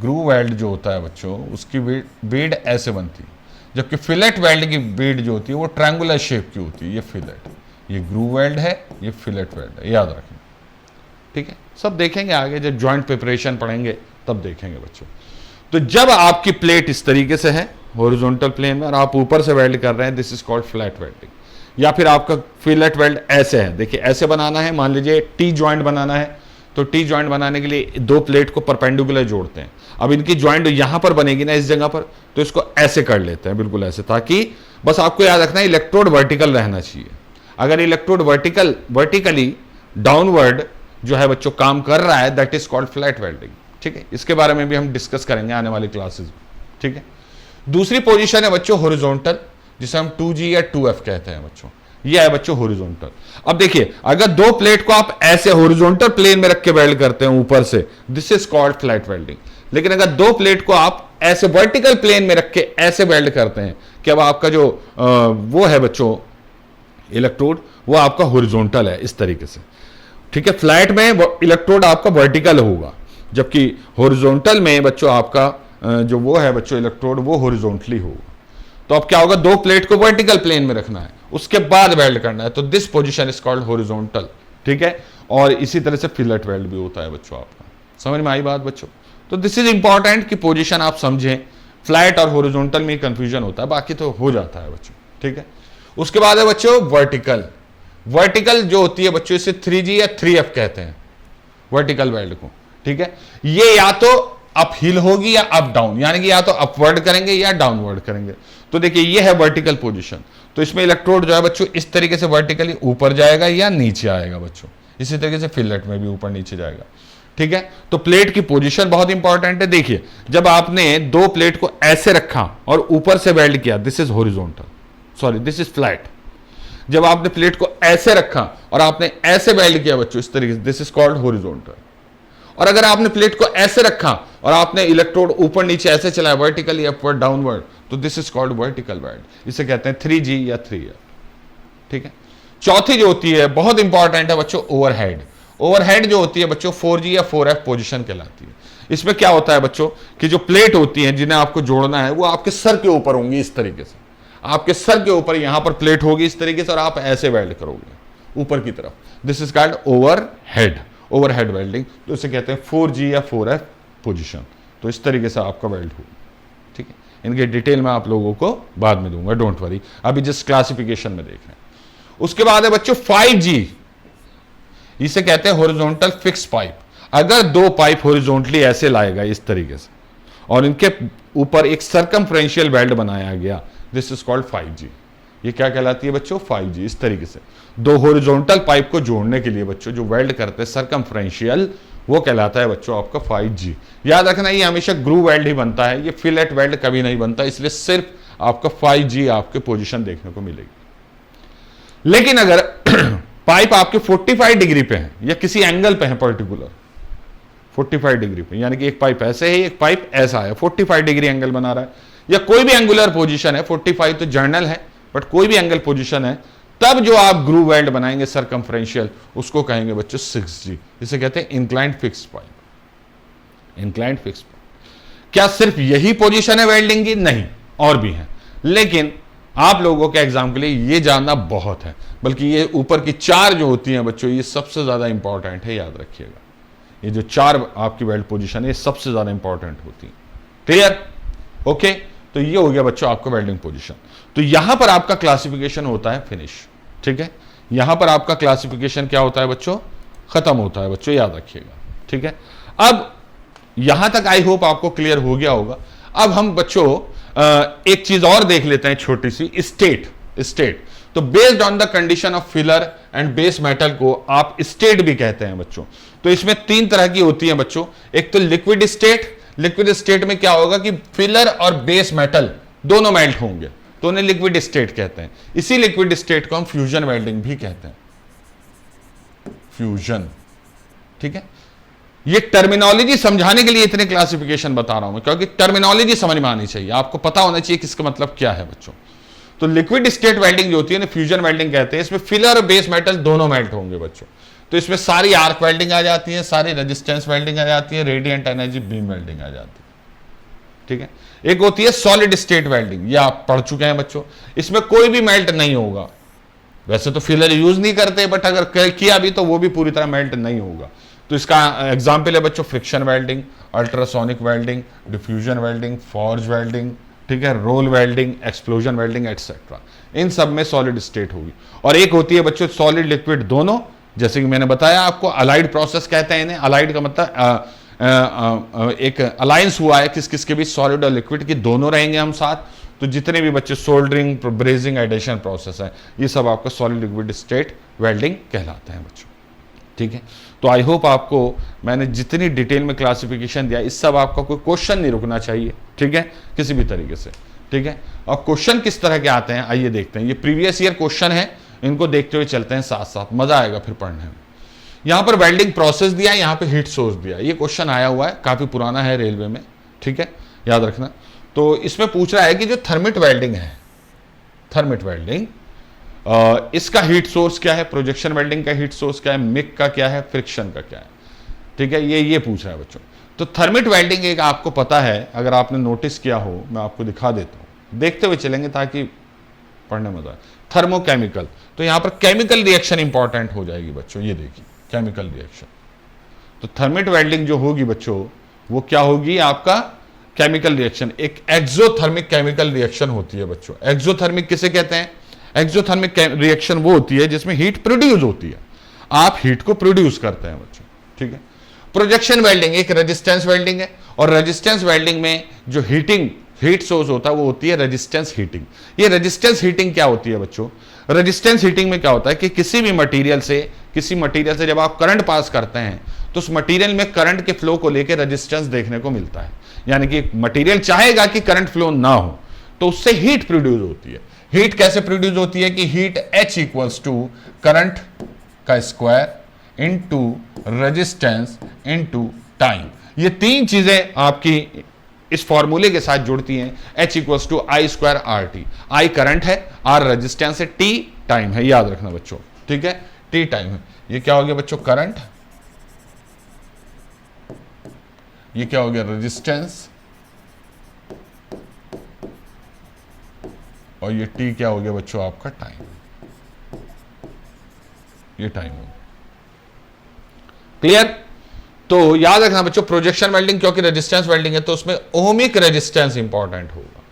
ग्रूव वेल्ड जो होता है बच्चों उसकी बीड ऐसे बनती है, जबकि फिलेट वेल्ड की बीड जो होती है वो ट्रायंगुलर शेप की होती है। ये फिलेट, ये ग्रूव वेल्ड है, ये फिलेट वेल्ड है, याद रखें। ठीक है, सब देखेंगे आगे जब जॉइंट प्रिपरेशन पढ़ेंगे तब देखेंगे बच्चों। तो जब आपकी प्लेट इस तरीके से है हॉरिजॉन्टल प्लेन में और आप ऊपर से वेल्ड कर रहे हैं, this is called flat welding. या फिर आपका फिलेट वेल्ड ऐसे है, देखिए ऐसे बनाना है, मान लीजिए टी जॉइंट बनाना है, तो टी जॉइंट बनाने के लिए दो प्लेट को परपेंडिकुलर जोड़ते हैं। अब इनकी जॉइंट यहां पर बनेगी ना इस जगह पर, तो इसको ऐसे कर लेते हैं, बिल्कुल ऐसे, ताकि बस आपको याद रखना है इलेक्ट्रोड वर्टिकल रहना चाहिए। अगर इलेक्ट्रोड वर्टिकली डाउनवर्ड जो है बच्चों काम कर रहा है, that is called flat welding. ठीक है, इसके बारे में भी हम डिस्कस करेंगे आने वाली क्लासेस में। ठीक है, दूसरी पोजीशन है बच्चों हॉरिजॉन्टल, जिसे हम 2G या 2F कहते हैं बच्चों। ये है बच्चों हॉरिजॉन्टल। अब देखिए अगर दो प्लेट को आप ऐसे हॉरिजॉन्टल प्लेन में रख के वेल्ड करते हैं ऊपर से, this is called flat welding. लेकिन अगर दो प्लेट को आप ऐसे वर्टिकल प्लेन में रख के ऐसे वेल्ड करते हैं कि अब आपका जो वो है बच्चों इलेक्ट्रोड, वो आपका हॉरिजॉन्टल है इस तरीके से। ठीक है, फ्लैट में इलेक्ट्रोड आपका वर्टिकल होगा, जबकि हॉरिजॉन्टल में बच्चों आपका जो वो है बच्चों इलेक्ट्रोड वो हॉरिजॉन्टली होगा। तो अब क्या होगा, दो प्लेट को वर्टिकल प्लेन में रखना है, उसके बाद वेल्ड करना है, तो this position is called horizontal. ठीक है, और इसी तरह से फिलेट वेल्ड भी होता है बच्चों आपका। समझ में आई बात बच्चों? तो दिस इज इंपॉर्टेंट कि पोजीशन आप समझें। फ्लैट और हॉरिजॉन्टल में कंफ्यूजन होता है, बाकी तो हो जाता है बच्चों। ठीक है, उसके बाद है बच्चों वर्टिकल। वर्टिकल जो होती है बच्चों इसे 3G या 3F कहते हैं, वर्टिकल वेल्ड को। ठीक है, ये या तो अप हिल होगी या अप डाउन, यानी कि या तो अपवर्ड करेंगे या डाउनवर्ड करेंगे। तो देखिए ये है वर्टिकल पोजीशन, तो इसमें इलेक्ट्रोड जो है बच्चों इस तरीके से वर्टिकली ऊपर जाएगा या नीचे आएगा बच्चों। इसी तरीके से फिलेट में भी ऊपर नीचे जाएगा। ठीक है, तो प्लेट की पोजीशन बहुत इंपॉर्टेंट है। देखिए जब आपने दो प्लेट को ऐसे रखा और ऊपर से वेल्ड किया, this is horizontal, sorry this is flat. जब आपने प्लेट को ऐसे रखा और आपने ऐसे वेल्ड किया बच्चों इस तरीके से, दिस इज कॉल्ड हॉरिजॉन्टल। और अगर आपने प्लेट को ऐसे रखा और आपने इलेक्ट्रोड ऊपर नीचे ऐसे चलाया वर्टिकली अपवर्ड डाउनवर्ड, तो this is called vertical weld. इसे कहते हैं 3G या 3F। ठीक है, चौथी जो होती है बहुत इंपॉर्टेंट है बच्चों ओवरहेड। ओवरहेड जो होती है बच्चों 4G या 4F पोजीशन कहलाती है। इसमें क्या होता है बच्चों कि जो प्लेट होती है जिन्हें आपको जोड़ना है वो आपके सर के ऊपर होंगी इस तरीके से। आपके सर के ऊपर यहां पर प्लेट होगी इस तरीके से और आप ऐसे वेल्ड करोगे ऊपर की तरफ, this is called overhead, overhead welding. तो इसे कहते हैं 4G या 4F पोजीशन। तो इस तरीके से आपका वेल्ड हो। ठीक है, इनके डिटेल में आप लोगों को बाद में दूंगा, डोंट वरी, अभी जस्ट क्लासिफिकेशन में देख रहे हैं। उसके बाद है बच्चों 5G, इसे कहते हैं हॉरिजॉन्टल फिक्स पाइप। अगर दो पाइप हॉरिजॉन्टली ऐसे लाएगा इस तरीके से और इनके ऊपर एक सर्कमफ्रेंशियल वेल्ड बनाया गया, दिस इज कॉल्ड 5G। ये क्या कहलाती है बच्चों, 5G। इस तरीके से दो हॉरिजॉन्टल पाइप को जोड़ने के लिए बच्चों जो वेल्ड करते हैं सर्कमफ्रेंशियल, वो कहलाता है बच्चों आपका 5G। याद रखना ये हमेशा ग्रूव वेल्ड ही बनता है, ये फिलेट वेल्ड कभी नहीं बनता, इसलिए सिर्फ आपका 5G आपके पोजीशन देखने को मिलेगी। लेकिन अगर पाइप आपके 45 डिग्री पे है या किसी एंगल पे है पर्टिकुलर 45 डिग्री पे, यानी कि एक पाइप ऐसे है एक पाइप ऐसा है, 45 डिग्री एंगल बना रहा है, या कोई भी एंगुलर पोजीशन है, 45 तो जर्नल है बट कोई भी एंगल पोजीशन है, तब जो आप ग्रूव वेल्ड बनाएंगे सर्कमफ्रेंशियल उसको कहेंगे बच्चों 6G। इसे कहते हैं inclined fix pipe. Inclined fix pipe. क्या सिर्फ यही पोजीशन है वेल्डिंग की? नहीं, और भी है, लेकिन आप लोगों के एग्जाम के लिए ये जानना बहुत है। बल्कि ये ऊपर की चार जो होती हैं बच्चों ये सबसे ज्यादा इंपॉर्टेंट है, याद रखिएगा। ये जो चार आपकी वेल्ड पोजीशन है ये सबसे ज्यादा इंपॉर्टेंट होती है। क्लियर? ओके, तो ये हो गया बच्चों आपका वेल्डिंग पोजीशन। तो यहां पर आपका क्लासिफिकेशन होता है फिनिश। ठीक है, यहां पर आपका क्लासिफिकेशन क्या होता है बच्चों, खत्म होता है बच्चों, याद रखिएगा। ठीक है, अब यहां तक आई होप आपको क्लियर हो गया होगा। अब हम बच्चों एक चीज और देख लेते हैं छोटी सी, स्टेट। तो based on the condition of filler and base metal को आप स्टेट भी कहते हैं बच्चों। तो इसमें तीन तरह की होती है बच्चों। एक तो लिक्विड स्टेट। लिक्विड स्टेट में क्या होगा कि फिलर और बेस मेटल दोनों मेल्ट होंगे तो उन्हें लिक्विड स्टेट कहते हैं। इसी लिक्विड स्टेट को हम फ्यूजन वेल्डिंग भी कहते हैं, फ्यूजन। ठीक है, ये टर्मिनोलॉजी समझाने के लिए इतने क्लासिफिकेशन बता रहा हूं मैं, क्योंकि टर्मिनोलॉजी समझ में आनी चाहिए, आपको पता होना चाहिए कि इसका मतलब क्या है बच्चों। तो लिक्विड स्टेट वेल्डिंग जो होती है ना, फ्यूजन वेल्डिंग कहते हैं। इसमें फिलर और बेस मेटल दोनों मेल्ट होंगे बच्चों। तो इसमें सारी आर्क वेल्डिंग आ जाती है, सारी रेजिस्टेंस वेल्डिंग आ जाती है, रेडिएंट एनर्जी बीम वेल्डिंग आ जाती है। ठीक है, एक होती है सॉलिड स्टेट वेल्डिंग, ये आप पढ़ चुके हैं बच्चों। इसमें कोई भी मेल्ट नहीं होगा, वैसे तो फिलर यूज नहीं करते, बट अगर किया भी तो वो भी पूरी तरह मेल्ट नहीं होगा। तो इसका एग्जाम्पल है बच्चों friction welding, ultrasonic welding, diffusion welding, forge welding, ठीक है, roll welding, explosion welding etcetera. इन सब में सॉलिड स्टेट होगी। और एक होती है बच्चों सॉलिड लिक्विड दोनों, जैसे कि मैंने बताया आपको अलाइड प्रोसेस कहते हैं इन्हें। अलाइड का मतलब एक अलायंस हुआ है किस किस के बीच, सॉलिड और लिक्विड की, दोनों रहेंगे हम साथ। तो जितने भी बच्चे सोल्डरिंग, ब्रेजिंग, एडिशन प्रोसेस है, ये सब आपका सॉलिड लिक्विड स्टेट वेल्डिंग कहलाते हैं बच्चों। ठीक है, तो आई होप आपको मैंने जितनी डिटेल में क्लासिफिकेशन दिया, इस सब आपका कोई क्वेश्चन नहीं रुकना चाहिए। ठीक है, किसी भी तरीके से। ठीक है, अब क्वेश्चन किस तरह के आते हैं आइए देखते हैं। ये प्रीवियस ईयर क्वेश्चन है, इनको देखते हुए चलते हैं साथ साथ, मजा आएगा फिर पढ़ने में। यहां पर वेल्डिंग प्रोसेस दिया है, यहां पे हीट सोर्स दिया है। ये क्वेश्चन आया हुआ है, काफी पुराना है रेलवे में। ठीक है, याद रखना। तो इसमें पूछ रहा है कि जो थर्मिट वेल्डिंग है, थर्मिट वेल्डिंग, इसका हीट सोर्स क्या है, प्रोजेक्शन वेल्डिंग का हीट सोर्स क्या है, मिग का क्या है, फ्रिक्शन का क्या है। ठीक है, ये पूछ रहा है बच्चों। तो थर्मिट वेल्डिंग एक आपको पता है, अगर आपने नोटिस किया हो, मैं आपको दिखा देता हूं, देखते हुए चलेंगे ताकि पढ़ने में मजा आए। थर्मोकेमिकल, तो यहां पर केमिकल रिएक्शन इंपॉर्टेंट हो जाएगी बच्चों। ये देखिए केमिकल रिएक्शन। तो थर्मिट वेल्डिंग जो होगी बच्चों, वो क्या होगी आपका केमिकल रिएक्शन। एक एक्सोथर्मिक केमिकल रिएक्शन होती है बच्चों। एक्सोथर्मिक किसे कहते हैं, एक्सोथर्मिक रिएक्शन वो होती है जिसमें हीट प्रोड्यूस होती है, आप हीट को प्रोड्यूस करते हैं बच्चों। ठीक है, प्रोजेक्शन वेल्डिंग एक रेजिस्टेंस वेल्डिंग है, और रेजिस्टेंस वेल्डिंग में जो हीट सोर्स होता है वो होती है रेजिस्टेंस हीटिंग। ये रेजिस्टेंस हीटिंग क्या होती है बच्चों, रेजिस्टेंस हीटिंग में क्या होता है कि किसी मटीरियल से जब आप करंट पास करते हैं तो उस मटीरियल में करंट के फ्लो को लेकर रेजिस्टेंस देखने को मिलता है। यानी कि मटीरियल चाहेगा कि करंट फ्लो ना हो, तो उससे हीट प्रोड्यूस होती है। हीट कैसे प्रोड्यूस होती है कि heat H equals to current का square into resistance into time. ये तीन चीजें आपकी इस फॉर्मूले के साथ जुड़ती हैं। H equals to I square R T. I current है, आर रेजिस्टेंस है, टी टाइम है, याद रखना बच्चों। ठीक है, टी टाइम है। ये क्या हो गया बच्चों, करंट, ये क्या हो गया रेजिस्टेंस, और ये टी क्या हो गया बच्चों आपका टाइम। ये टाइम हो, क्लियर। तो याद रखना बच्चों प्रोजेक्शन वेल्डिंग क्योंकि रेजिस्टेंस वेल्डिंग है तो उसमें ओमिक रेजिस्टेंस इंपॉर्टेंट होगा।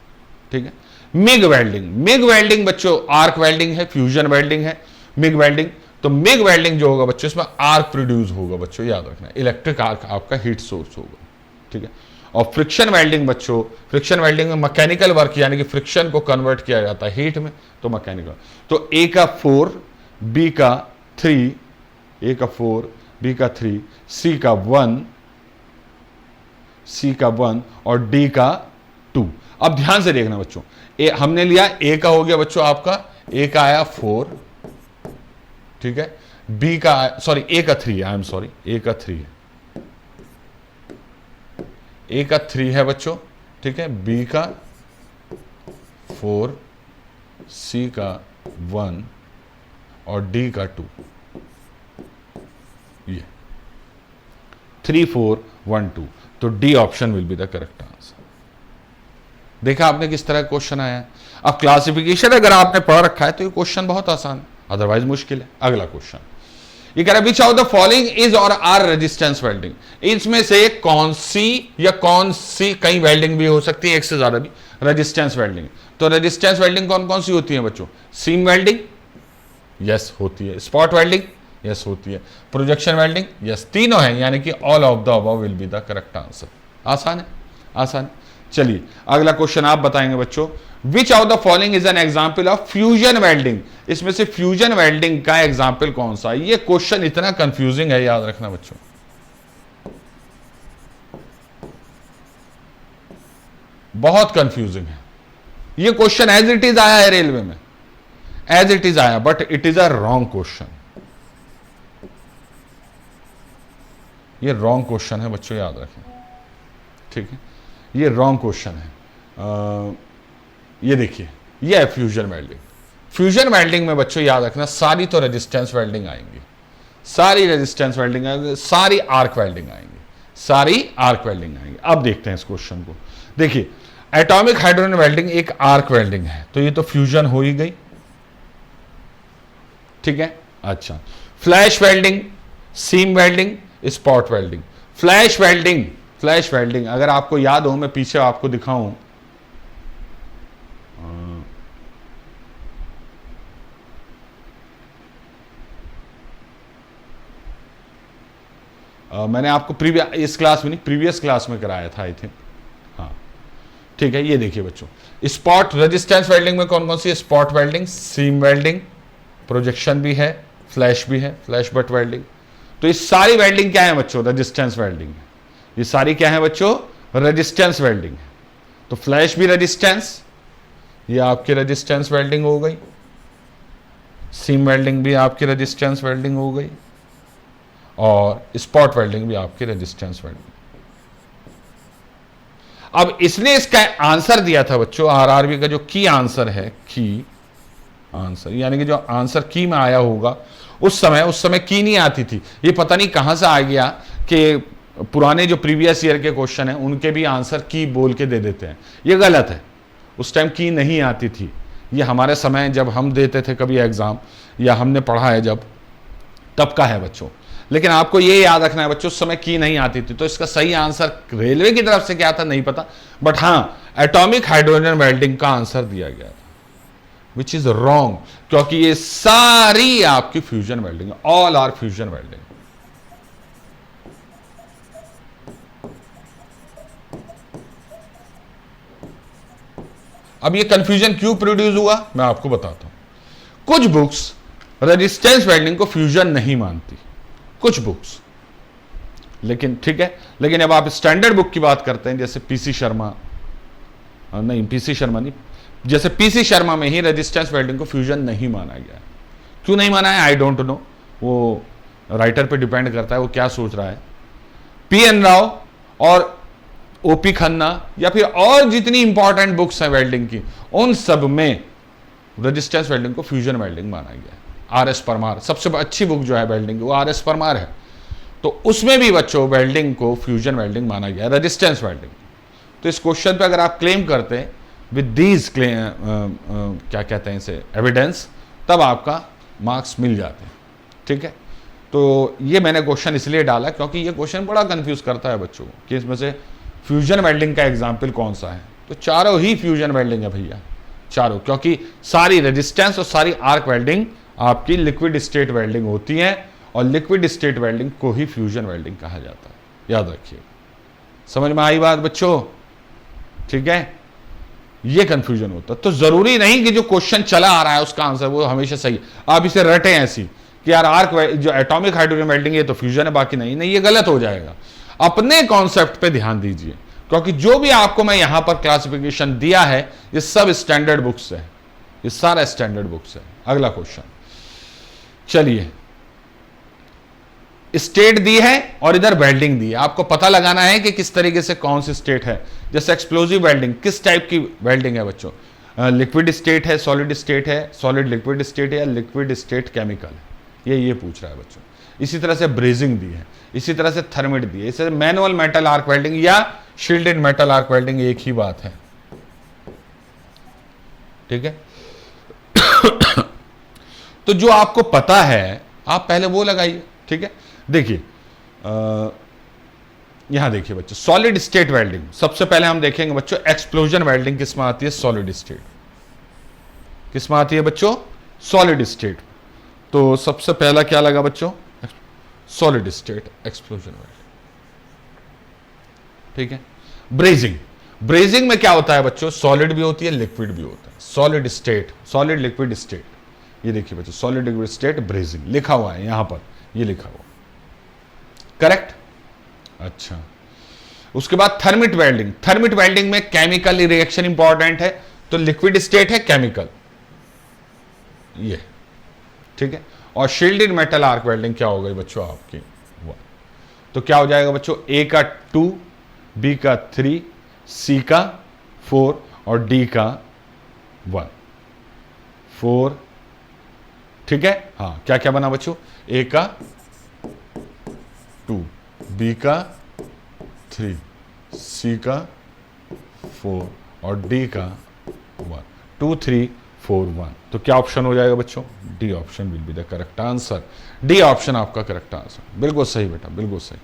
ठीक है, मिग वेल्डिंग बच्चों आर्क वेल्डिंग है, फ्यूजन वेल्डिंग है, मिग वेल्डिंग। तो मिग वेल्डिंग जो होगा बच्चों इसमें आर्क प्रोड्यूस होगा बच्चों, याद रखना, इलेक्ट्रिक आर्क आपका हीट सोर्स होगा। ठीक है, और फ्रिक्शन वेल्डिंग बच्चों, फ्रिक्शन वेल्डिंग में मैकेनिकल वर्क यानी कि फ्रिक्शन को कन्वर्ट किया जाता है हीट में, तो मैकेनिकल। तो ए का 4, बी का 3, ए का 4, बी का 3, सी का 1 और डी का 2। अब ध्यान से देखना बच्चों, ए हमने लिया, ए का हो गया बच्चों आपका, ए का आया 4, ठीक है, बी का सॉरी ए का 3, आई एम सॉरी, ए का 3 है, ए का 3 है बच्चों। ठीक है, बी का 4, सी का 1 और डी का 2। ये 3 4 1 2, तो D option will be the correct answer. देखा आपने किस तरह क्वेश्चन आया है। अब क्लासिफिकेशन अगर आपने पढ़ रखा है तो ये क्वेश्चन बहुत आसान है, अदरवाइज मुश्किल है। अगला क्वेश्चन ये कह रहा है which of the following is और आर रेजिस्टेंस वेल्डिंग। इसमें से कौन सी कई वेल्डिंग भी हो सकती है, एक से ज्यादा भी रेजिस्टेंस वेल्डिंग। तो रेजिस्टेंस वेल्डिंग कौन कौन सी होती है बच्चों, सीम वेल्डिंग यस होती है, स्पॉट वेल्डिंग यस होती है, प्रोजेक्शन वेल्डिंग यस, तीनों है, यानी कि all of the above will be the correct answer. आसान है, आसान। चलिए अगला क्वेश्चन आप बताएंगे बच्चों, which of the following is an example of fusion welding. इसमें से फ्यूजन वेल्डिंग का एग्जाम्पल कौन सा है। ये क्वेश्चन इतना कंफ्यूजिंग है, याद रखना बच्चों, बहुत कंफ्यूजिंग है। ये क्वेश्चन एज इट इज आया है रेलवे में, एज इट इज आया, but it is a wrong question. ये रॉन्ग क्वेश्चन है बच्चों, याद रखें, ठीक है, ये रॉन्ग क्वेश्चन है। ये देखिए, ये है फ्यूजन वेल्डिंग। फ्यूजन वेल्डिंग में बच्चों याद रखना, सारी तो रेजिस्टेंस वेल्डिंग आएंगी, सारी रेजिस्टेंस वेल्डिंग आएंगी, सारी आर्क वेल्डिंग आएंगी, सारी आर्क वेल्डिंग आएंगी। अब देखते हैं इस क्वेश्चन को। देखिए, एटॉमिक हाइड्रोजन वेल्डिंग एक आर्क वेल्डिंग है, तो ये तो फ्यूजन हो ही गई, ठीक है। अच्छा, flash welding, seam welding, spot welding. Flash welding, flash welding अगर आपको याद हो, मैं पीछे आपको दिखाऊं, मैंने आपको इस क्लास में नहीं, प्रीवियस क्लास में कराया था आई थिंक, हाँ ठीक है। ये देखिए बच्चों, स्पॉट रेजिस्टेंस वेल्डिंग में कौन कौन सी? Spot welding, seam welding, projection भी है, फ्लैश भी है, फ्लैश बट वेल्डिंग। तो ये सारी वेल्डिंग क्या है बच्चों? रेजिस्टेंस वेल्डिंग है। ये सारी क्या है बच्चों? रेजिस्टेंस वेल्डिंग है। तो फ्लैश भी रेजिस्टेंस, ये आपकी रेजिस्टेंस वेल्डिंग हो गई। सीम वेल्डिंग भी आपकी रेजिस्टेंस वेल्डिंग हो गई, और स्पॉट वेल्डिंग भी आपकी रेजिस्टेंस वेल्डिंग। अब इसने इसका आंसर दिया था बच्चों, आरआरबी का जो की आंसर है, की आंसर यानी कि जो आंसर की में आया होगा, उस समय की नहीं आती थी। ये पता नहीं कहां से आ गया कि पुराने जो प्रीवियस ईयर के क्वेश्चन हैं उनके भी आंसर की बोल के दे देते हैं। ये गलत है, उस टाइम की नहीं आती थी। ये हमारे समय जब हम देते थे कभी एग्जाम, या हमने पढ़ा है जब, तब का है बच्चों। लेकिन आपको ये याद रखना है बच्चों, उस समय की नहीं आती थी। तो इसका सही आंसर रेलवे की तरफ से क्या था नहीं पता, बट हाँ एटॉमिक हाइड्रोजन वेल्डिंग का आंसर दिया गया था, विच इज रॉन्ग, क्योंकि ये सारी आपकी fusion welding, all are fusion welding. अब ये कंफ्यूजन क्यों प्रोड्यूस हुआ मैं आपको बताता हूं। कुछ बुक्स रेजिस्टेंस वेल्डिंग को फ्यूजन नहीं मानती, कुछ बुक्स, लेकिन ठीक है। लेकिन अब आप स्टैंडर्ड बुक की बात करते हैं, जैसे पीसी शर्मा, नहीं पीसी शर्मा नहीं, जैसे पीसी शर्मा में ही रेजिस्टेंस वेल्डिंग को फ्यूजन नहीं माना गया। क्यों नहीं माना है आई डोंट नो, वो राइटर पे डिपेंड करता है वो क्या सोच रहा है। पीएन राव और ओपी खन्ना या फिर और जितनी इंपॉर्टेंट बुक्स हैं वेल्डिंग की, उन सब में रेजिस्टेंस वेल्डिंग को फ्यूजन वेल्डिंग माना गया है। आरएस परमार सबसे अच्छी बुक जो है वेल्डिंग की, वो आरएस परमार है। तो उसमें भी बच्चों वेल्डिंग को फ्यूजन वेल्डिंग माना गया है, रेजिस्टेंस वेल्डिंग। तो इस क्वेश्चन पे अगर आप क्लेम करते हैं विद दीज क्या कहते हैं इसे, एविडेंस, तब आपका मार्क्स मिल जाते हैं, ठीक है। तो ये मैंने क्वेश्चन इसलिए डाला क्योंकि ये क्वेश्चन बड़ा कंफ्यूज करता है बच्चों को कि इसमें से फ्यूजन वेल्डिंग का एग्जाम्पल कौन सा है। तो चारों ही फ्यूजन वेल्डिंग है भैया, चारों, क्योंकि सारी रेजिस्टेंस और सारी आर्क वेल्डिंग आपकी लिक्विड स्टेट वेल्डिंग होती है, और लिक्विड स्टेट वेल्डिंग को ही फ्यूजन वेल्डिंग कहा जाता है, याद रखिए। समझ में आई बात बच्चों, ठीक है। ये कंफ्यूजन होता है। तो जरूरी नहीं कि जो क्वेश्चन चला आ रहा है उसका आंसर वो हमेशा सही है। आप इसे रटे ऐसी कि यार आर्क जो एटॉमिक हाइड्रोजन वेल्डिंग है तो फ्यूजन है, बाकी नहीं, नहीं, ये गलत हो जाएगा। अपने कॉन्सेप्ट पे ध्यान दीजिए, क्योंकि जो भी आपको मैं यहां पर क्लासिफिकेशन दिया है ये सब स्टैंडर्ड बुक्स है, ये सारा स्टैंडर्ड बुक्स है। अगला क्वेश्चन, चलिए, स्टेट दी है और इधर वेल्डिंग दी है, आपको पता लगाना है कि किस तरीके से कौन सी स्टेट है। जैसे एक्सप्लोजिव वेल्डिंग, किस टाइप की वेल्डिंग है बच्चों? लिक्विड स्टेट है, सॉलिड स्टेट है, सॉलिड लिक्विड स्टेट है, या लिक्विड स्टेट केमिकल है, ये पूछ रहा है बच्चों। इसी तरह से ब्रेजिंग दी है, इसी तरह से थर्मिट दी है, इसी तरह मैनुअल मेटल आर्क वेल्डिंग या शील्डेड मेटल आर्क वेल्डिंग, एक ही बात है, ठीक है। तो जो आपको पता है आप पहले वो लगाइए, ठीक है। देखिए यहां देखिए बच्चों, सॉलिड स्टेट वेल्डिंग सबसे पहले हम देखेंगे बच्चों। एक्सप्लोजन वेल्डिंग किस में आती है? Solid state. किस में आती है बच्चों? Solid state. तो सबसे पहला क्या लगा बच्चों? सॉलिड स्टेट एक्सप्लोजन वेल्डिंग, ठीक है। ब्रेजिंग, ब्रेजिंग में क्या होता है बच्चों? सॉलिड भी होती है, लिक्विड भी होता है। Solid state, solid liquid state, ये देखिए बच्चों, सॉलिड लिक्विड स्टेट ब्रेजिंग लिखा हुआ है यहां पर, ये लिखा हुआ, करेक्ट। अच्छा, उसके बाद थर्मिट वेल्डिंग। थर्मिट वेल्डिंग में केमिकल रिएक्शन इंपॉर्टेंट है, तो लिक्विड स्टेट है केमिकल, ये ठीक है। और शील्डेड मेटल आर्क वेल्डिंग क्या हो गई बच्चों आपकी 1। तो क्या हो जाएगा बच्चों, ए का 2, बी का 3, सी का 4 और डी का 1, 4, ठीक है। हाँ, क्या क्या बना बच्चों, ए का 2, बी का 3, सी का 4 और डी का 1, 2 3 4 1। तो क्या ऑप्शन हो जाएगा बच्चों, D option will be the correct answer. D option आपका करेक्ट आंसर, बिल्कुल सही बेटा, बिल्कुल सही।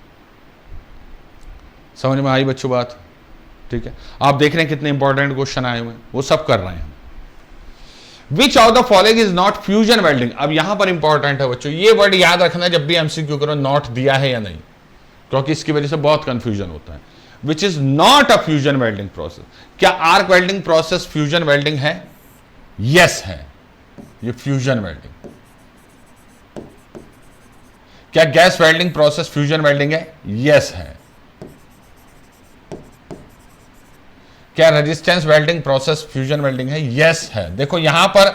समझ में आई बच्चों बात, ठीक है। आप देख रहे हैं कितने इंपॉर्टेंट क्वेश्चन आए हुए हैं, वो सब कर रहे हैं। Which of the following is not fusion welding. अब यहां पर इंपॉर्टेंट है बच्चों, ये वर्ड याद रखना जब भी एमसीक्यू करो, नॉट दिया है या नहीं, क्योंकि इसकी वजह से बहुत कंफ्यूजन होता है। Which is not a fusion welding process. क्या arc welding process fusion welding है? यस है, ये फ्यूजन वेल्डिंग। क्या gas welding process fusion welding है? यस है। क्या resistance welding process fusion welding है? यस है। देखो यहां पर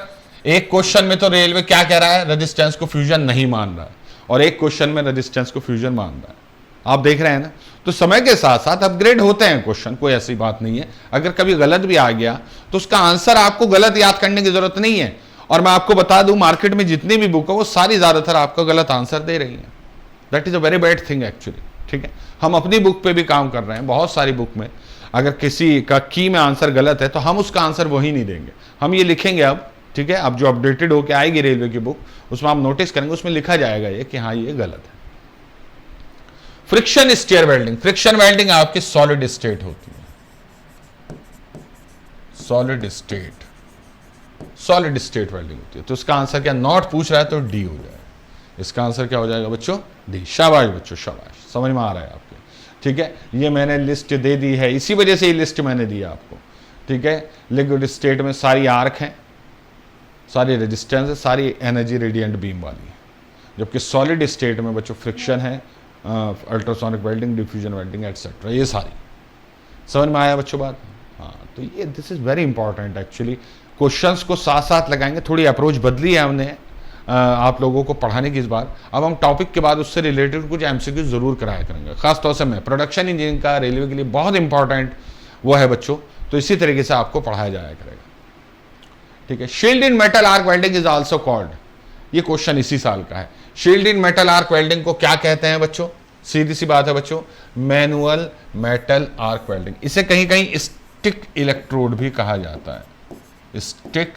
एक क्वेश्चन में तो रेलवे क्या कह रहा है, रेजिस्टेंस को फ्यूजन नहीं मान रहा है, और एक क्वेश्चन में रेजिस्टेंस को फ्यूजन मान रहा है। आप देख रहे हैं ना, तो समय के साथ साथ अपग्रेड होते हैं क्वेश्चन, कोई ऐसी बात नहीं है। अगर कभी गलत भी आ गया तो उसका आंसर आपको गलत याद करने की जरूरत नहीं है। और मैं आपको बता दूं, मार्केट में जितनी भी बुक है वो सारी ज्यादातर आपको गलत आंसर दे रही है। That is a very bad thing actually, ठीक है। हम अपनी बुक पे भी काम कर रहे हैं, बहुत सारी बुक में अगर किसी का की में आंसर गलत है तो हम उसका आंसर वही नहीं देंगे, हम ये लिखेंगे अब, ठीक है। अब जो अपडेटेड होके आएगी रेलवे की बुक, उसमें आप नोटिस करेंगे, उसमें लिखा जाएगा ये कि हाँ ये गलत है। Friction stir welding. Friction welding आपकी सॉलिड स्टेट होती है, solid state, solid state welding होती है। तो इसका आंसर क्या, नॉट पूछ रहा है तो डी हो जाएगा। इसका आंसर क्या हो जाएगा बच्चों, डी। शाबाश बच्चों, शाबाश, समझ में आ रहा है आपके, ठीक है। ये मैंने लिस्ट दे दी है, इसी वजह से ये लिस्ट मैंने दी आपको, ठीक है। लिक्विड स्टेट में सारी आर्क हैं, सारी रेजिस्टेंस है, सारी एनर्जी रेडिएंट बीम वाली है। जबकि सॉलिड स्टेट में बच्चों फ्रिक्शन है, ultrasonic welding, diffusion welding etcetera, ये सारी। समझ में आया बच्चों बात? हाँ, तो ये this is very important actually. Questions को साथ साथ लगाएंगे, थोड़ी अप्रोच बदली है हमने आप लोगों को पढ़ाने की इस बार। अब हम टॉपिक के बाद उससे रिलेटेड कुछ एमसीक्यू जरूर कराया करेंगे, खासतौर से मैं प्रोडक्शन इंजीनियरिंग का रेलवे के लिए बहुत इंपॉर्टेंट वो है बच्चों, तो इसी तरीके से आपको पढ़ाया जाया करेगा, ठीक है। Shield in metal arc welding is also called, ये क्वेश्चन इसी साल का है। शील्ड इन मेटल आर्क वेल्डिंग को क्या कहते हैं बच्चों? सीधी सी बात है बच्चों, मैनुअल मेटल आर्क वेल्डिंग। इसे कहीं कहीं स्टिक इलेक्ट्रोड भी कहा जाता है, स्टिक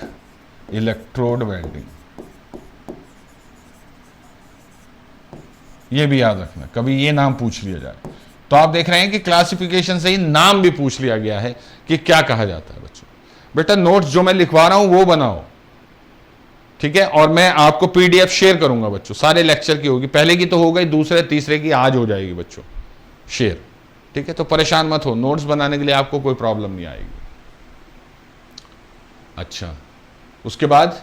इलेक्ट्रोड वेल्डिंग, ये भी याद रखना, कभी ये नाम पूछ लिया जाए तो आप देख रहे हैं कि क्लासिफिकेशन से ही नाम भी पूछ लिया गया है कि क्या कहा जाता है बच्चों। बेटा नोट्स जो मैं लिखवा रहा हूं वो बनाओ, ठीक है। और मैं आपको पीडीएफ शेयर करूंगा बच्चों, सारे लेक्चर की होगी, पहले की तो हो गई, दूसरे तीसरे की आज हो जाएगी बच्चों शेयर, ठीक है। तो परेशान मत हो, नोट्स बनाने के लिए आपको कोई प्रॉब्लम नहीं आएगी। अच्छा, उसके बाद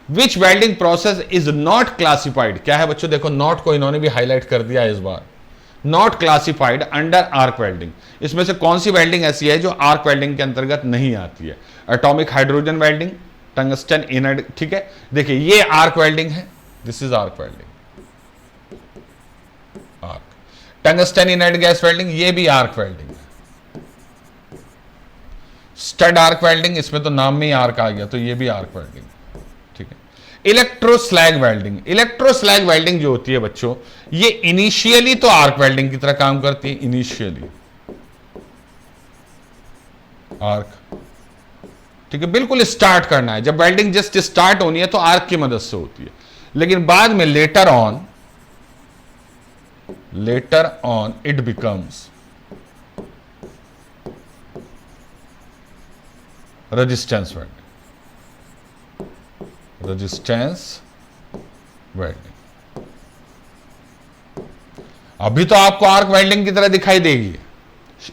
which welding process is not classified, क्या है बच्चों? देखो नॉट को इन्होंने भी हाईलाइट कर दिया है इस बार, not classified under arc welding. इसमें से कौन सी वेल्डिंग ऐसी है जो आर्क वेल्डिंग के अंतर्गत नहीं आती है? Atomic hydrogen welding, tungsten inert, ठीक है। देखिए ये आर्क वेल्डिंग है, this is arc welding, arc. Tungsten inert gas welding, ये भी आर्क वेल्डिंग है। स्टड आर्क वेल्डिंग, इसमें तो नाम में ही आर्क आ गया, तो ये भी आर्क वेल्डिंग, ठीक है। इलेक्ट्रोस्लैग वेल्डिंग, इलेक्ट्रोस्लैग वेल्डिंग जो होती है बच्चों, ये इनिशियली तो आर्क वेल्डिंग की तरह काम करती है, इनिशियली आर्क, ठीक है। बिल्कुल स्टार्ट करना है, जब वेल्डिंग जस्ट स्टार्ट होनी है तो आर्क की मदद से होती है, लेकिन बाद में later on it becomes resistance welding, resistance welding. अभी तो आपको आर्क वेल्डिंग की तरह दिखाई देगी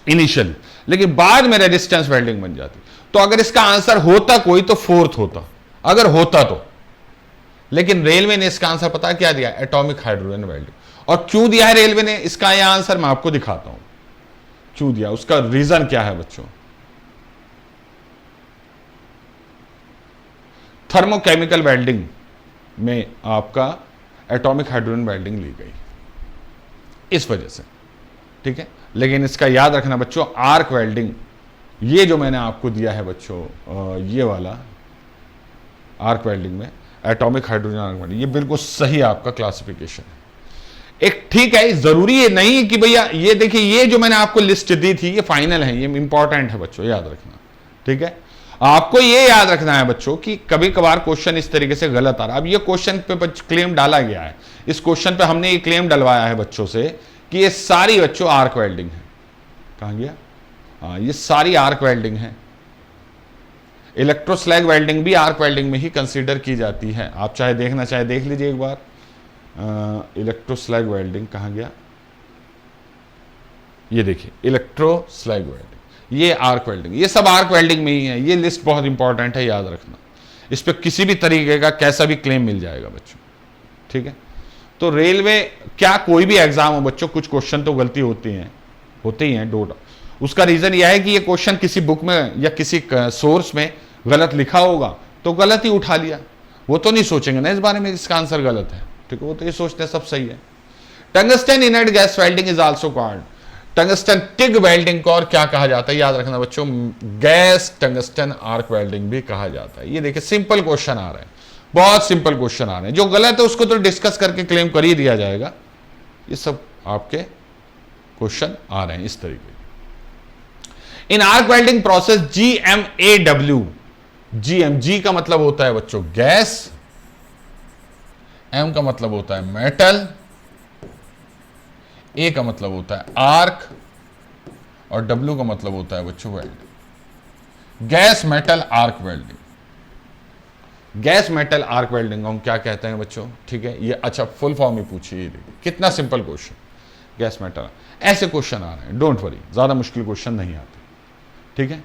इनिशियल, लेकिन बाद में रेजिस्टेंस वेल्डिंग बन जाती। तो अगर इसका आंसर होता कोई तो फोर्थ होता, अगर होता तो। लेकिन रेलवे ने इसका आंसर पता क्या दिया? Atomic hydrogen welding. और क्यों दिया है रेलवे ने इसका यह आंसर? मैं आपको दिखाता हूं क्यों दिया, उसका रीजन क्या है बच्चों। थर्मोकेमिकल वेल्डिंग में आपका एटॉमिक हाइड्रोजन वेल्डिंग ली गई इस वजह से, ठीक है। लेकिन इसका याद रखना बच्चों, आर्क वेल्डिंग, ये जो मैंने आपको दिया है बच्चों, ये वाला आर्क वेल्डिंग में एटॉमिक हाइड्रोजन आर्क वेल्डिंग, ये बिल्कुल सही आपका क्लासिफिकेशन है। एक ठीक है, जरूरी है नहीं कि भैया ये देखिए, ये जो मैंने आपको लिस्ट दी थी ये फाइनल है, ये इंपॉर्टेंट है बच्चों, याद रखना, ठीक है। आपको ये याद रखना है बच्चों कि कभी कभार क्वेश्चन इस तरीके से गलत आ रहा है। अब ये क्वेश्चन पे क्लेम डाला गया है, इस क्वेश्चन पे हमने ये क्लेम डलवाया है बच्चों से कि ये सारी बच्चों आर्क वेल्डिंग है। कहां गया? हाँ, ये सारी आर्क वेल्डिंग है। इलेक्ट्रोस्लैग वेल्डिंग भी आर्क वेल्डिंग में ही कंसीडर की जाती है। आप चाहे देखना चाहे देख लीजिए एक बार। इलेक्ट्रोस्लैग वेल्डिंग कहां गया? ये देखिए, इलेक्ट्रोस्लैग वेल्डिंग, ये आर्क वेल्डिंग, ये सब आर्क वेल्डिंग में ही है। ये लिस्ट बहुत इंपॉर्टेंट है, याद रखना। इस पर किसी भी तरीके का कैसा भी क्लेम मिल जाएगा बच्चों, ठीक है। तो रेलवे, क्या कोई भी एग्जाम हो बच्चों, कुछ क्वेश्चन तो गलती होती ही हैं, डोट। उसका रीजन यह है कि ये क्वेश्चन किसी बुक में या किसी सोर्स में गलत लिखा होगा तो गलत ही उठा लिया। वो तो नहीं सोचेंगे ना इस बारे में इसका आंसर गलत है, ठीक है। वो तो ये सोचते हैं सब सही है। Tungsten inert gas welding is also called, tungsten TIG welding को और क्या कहा जाता है, याद रखना बच्चों, गैस टंगस्टन आर्क वेल्डिंग भी कहा जाता है। ये देखिए सिंपल क्वेश्चन आ रहे हैं, बहुत सिंपल क्वेश्चन आ रहे हैं। जो गलत है उसको तो डिस्कस करके क्लेम कर ही दिया जाएगा। ये सब आपके क्वेश्चन आ रहे हैं इस तरीके। इन arc welding process GMAW, G का मतलब होता है बच्चों गैस, M का मतलब होता है मेटल, A का मतलब होता है आर्क और W का मतलब होता है बच्चों welding. Gas metal arc welding, gas metal arc welding हम क्या कहते हैं बच्चों, ठीक है। ये अच्छा फुल फॉर्म ही पूछिए, कितना सिंपल क्वेश्चन, गैस मेटल, ऐसे क्वेश्चन आ रहे हैं, डोंट वरी, ज्यादा मुश्किल क्वेश्चन नहीं आते, ठीक है।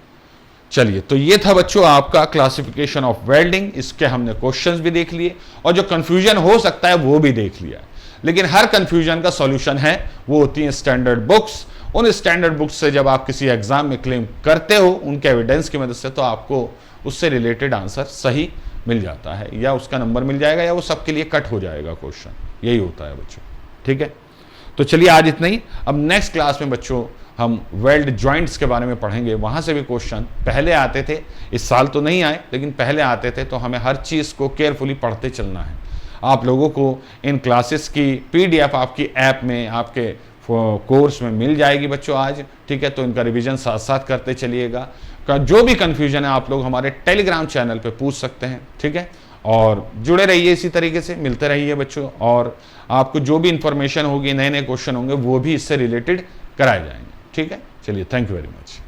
चलिए, तो ये था बच्चों आपका क्लासिफिकेशन ऑफ वेल्डिंग। इसके हमने क्वेश्चंस भी देख लिए और जो कंफ्यूजन हो सकता है वो भी देख लिया। लेकिन हर कंफ्यूजन का सॉल्यूशन है, वो होती है स्टैंडर्ड बुक्स। उन स्टैंडर्ड बुक्स से जब आप किसी एग्जाम में क्लेम करते हो उनके एविडेंस की मदद से, तो आपको उससे रिलेटेड आंसर सही मिल जाता है, या उसका नंबर मिल जाएगा, या वो सबके लिए कट हो जाएगा क्वेश्चन। यही होता है बच्चों, ठीक है। तो चलिए आज इतना ही। अब नेक्स्ट क्लास में बच्चों हम वेल्ड जॉइंट्स के बारे में पढ़ेंगे। वहाँ से भी क्वेश्चन पहले आते थे, इस साल तो नहीं आए लेकिन पहले आते थे, तो हमें हर चीज़ को केयरफुली पढ़ते चलना है। आप लोगों को इन क्लासेस की PDF आपकी ऐप में, आपके कोर्स में मिल जाएगी बच्चों आज, ठीक है। तो इनका रिवीजन साथ साथ करते चलिएगा। जो भी कन्फ्यूजन है आप लोग हमारे टेलीग्राम चैनल पर पूछ सकते हैं, ठीक है। और जुड़े रहिए इसी तरीके से, मिलते रहिए बच्चों। और आपको जो भी इंफॉर्मेशन होगी, नए नए क्वेश्चन होंगे, वो भी इससे रिलेटेड कराए जाएंगे, ठीक है। चलिए, थैंक यू वेरी मच।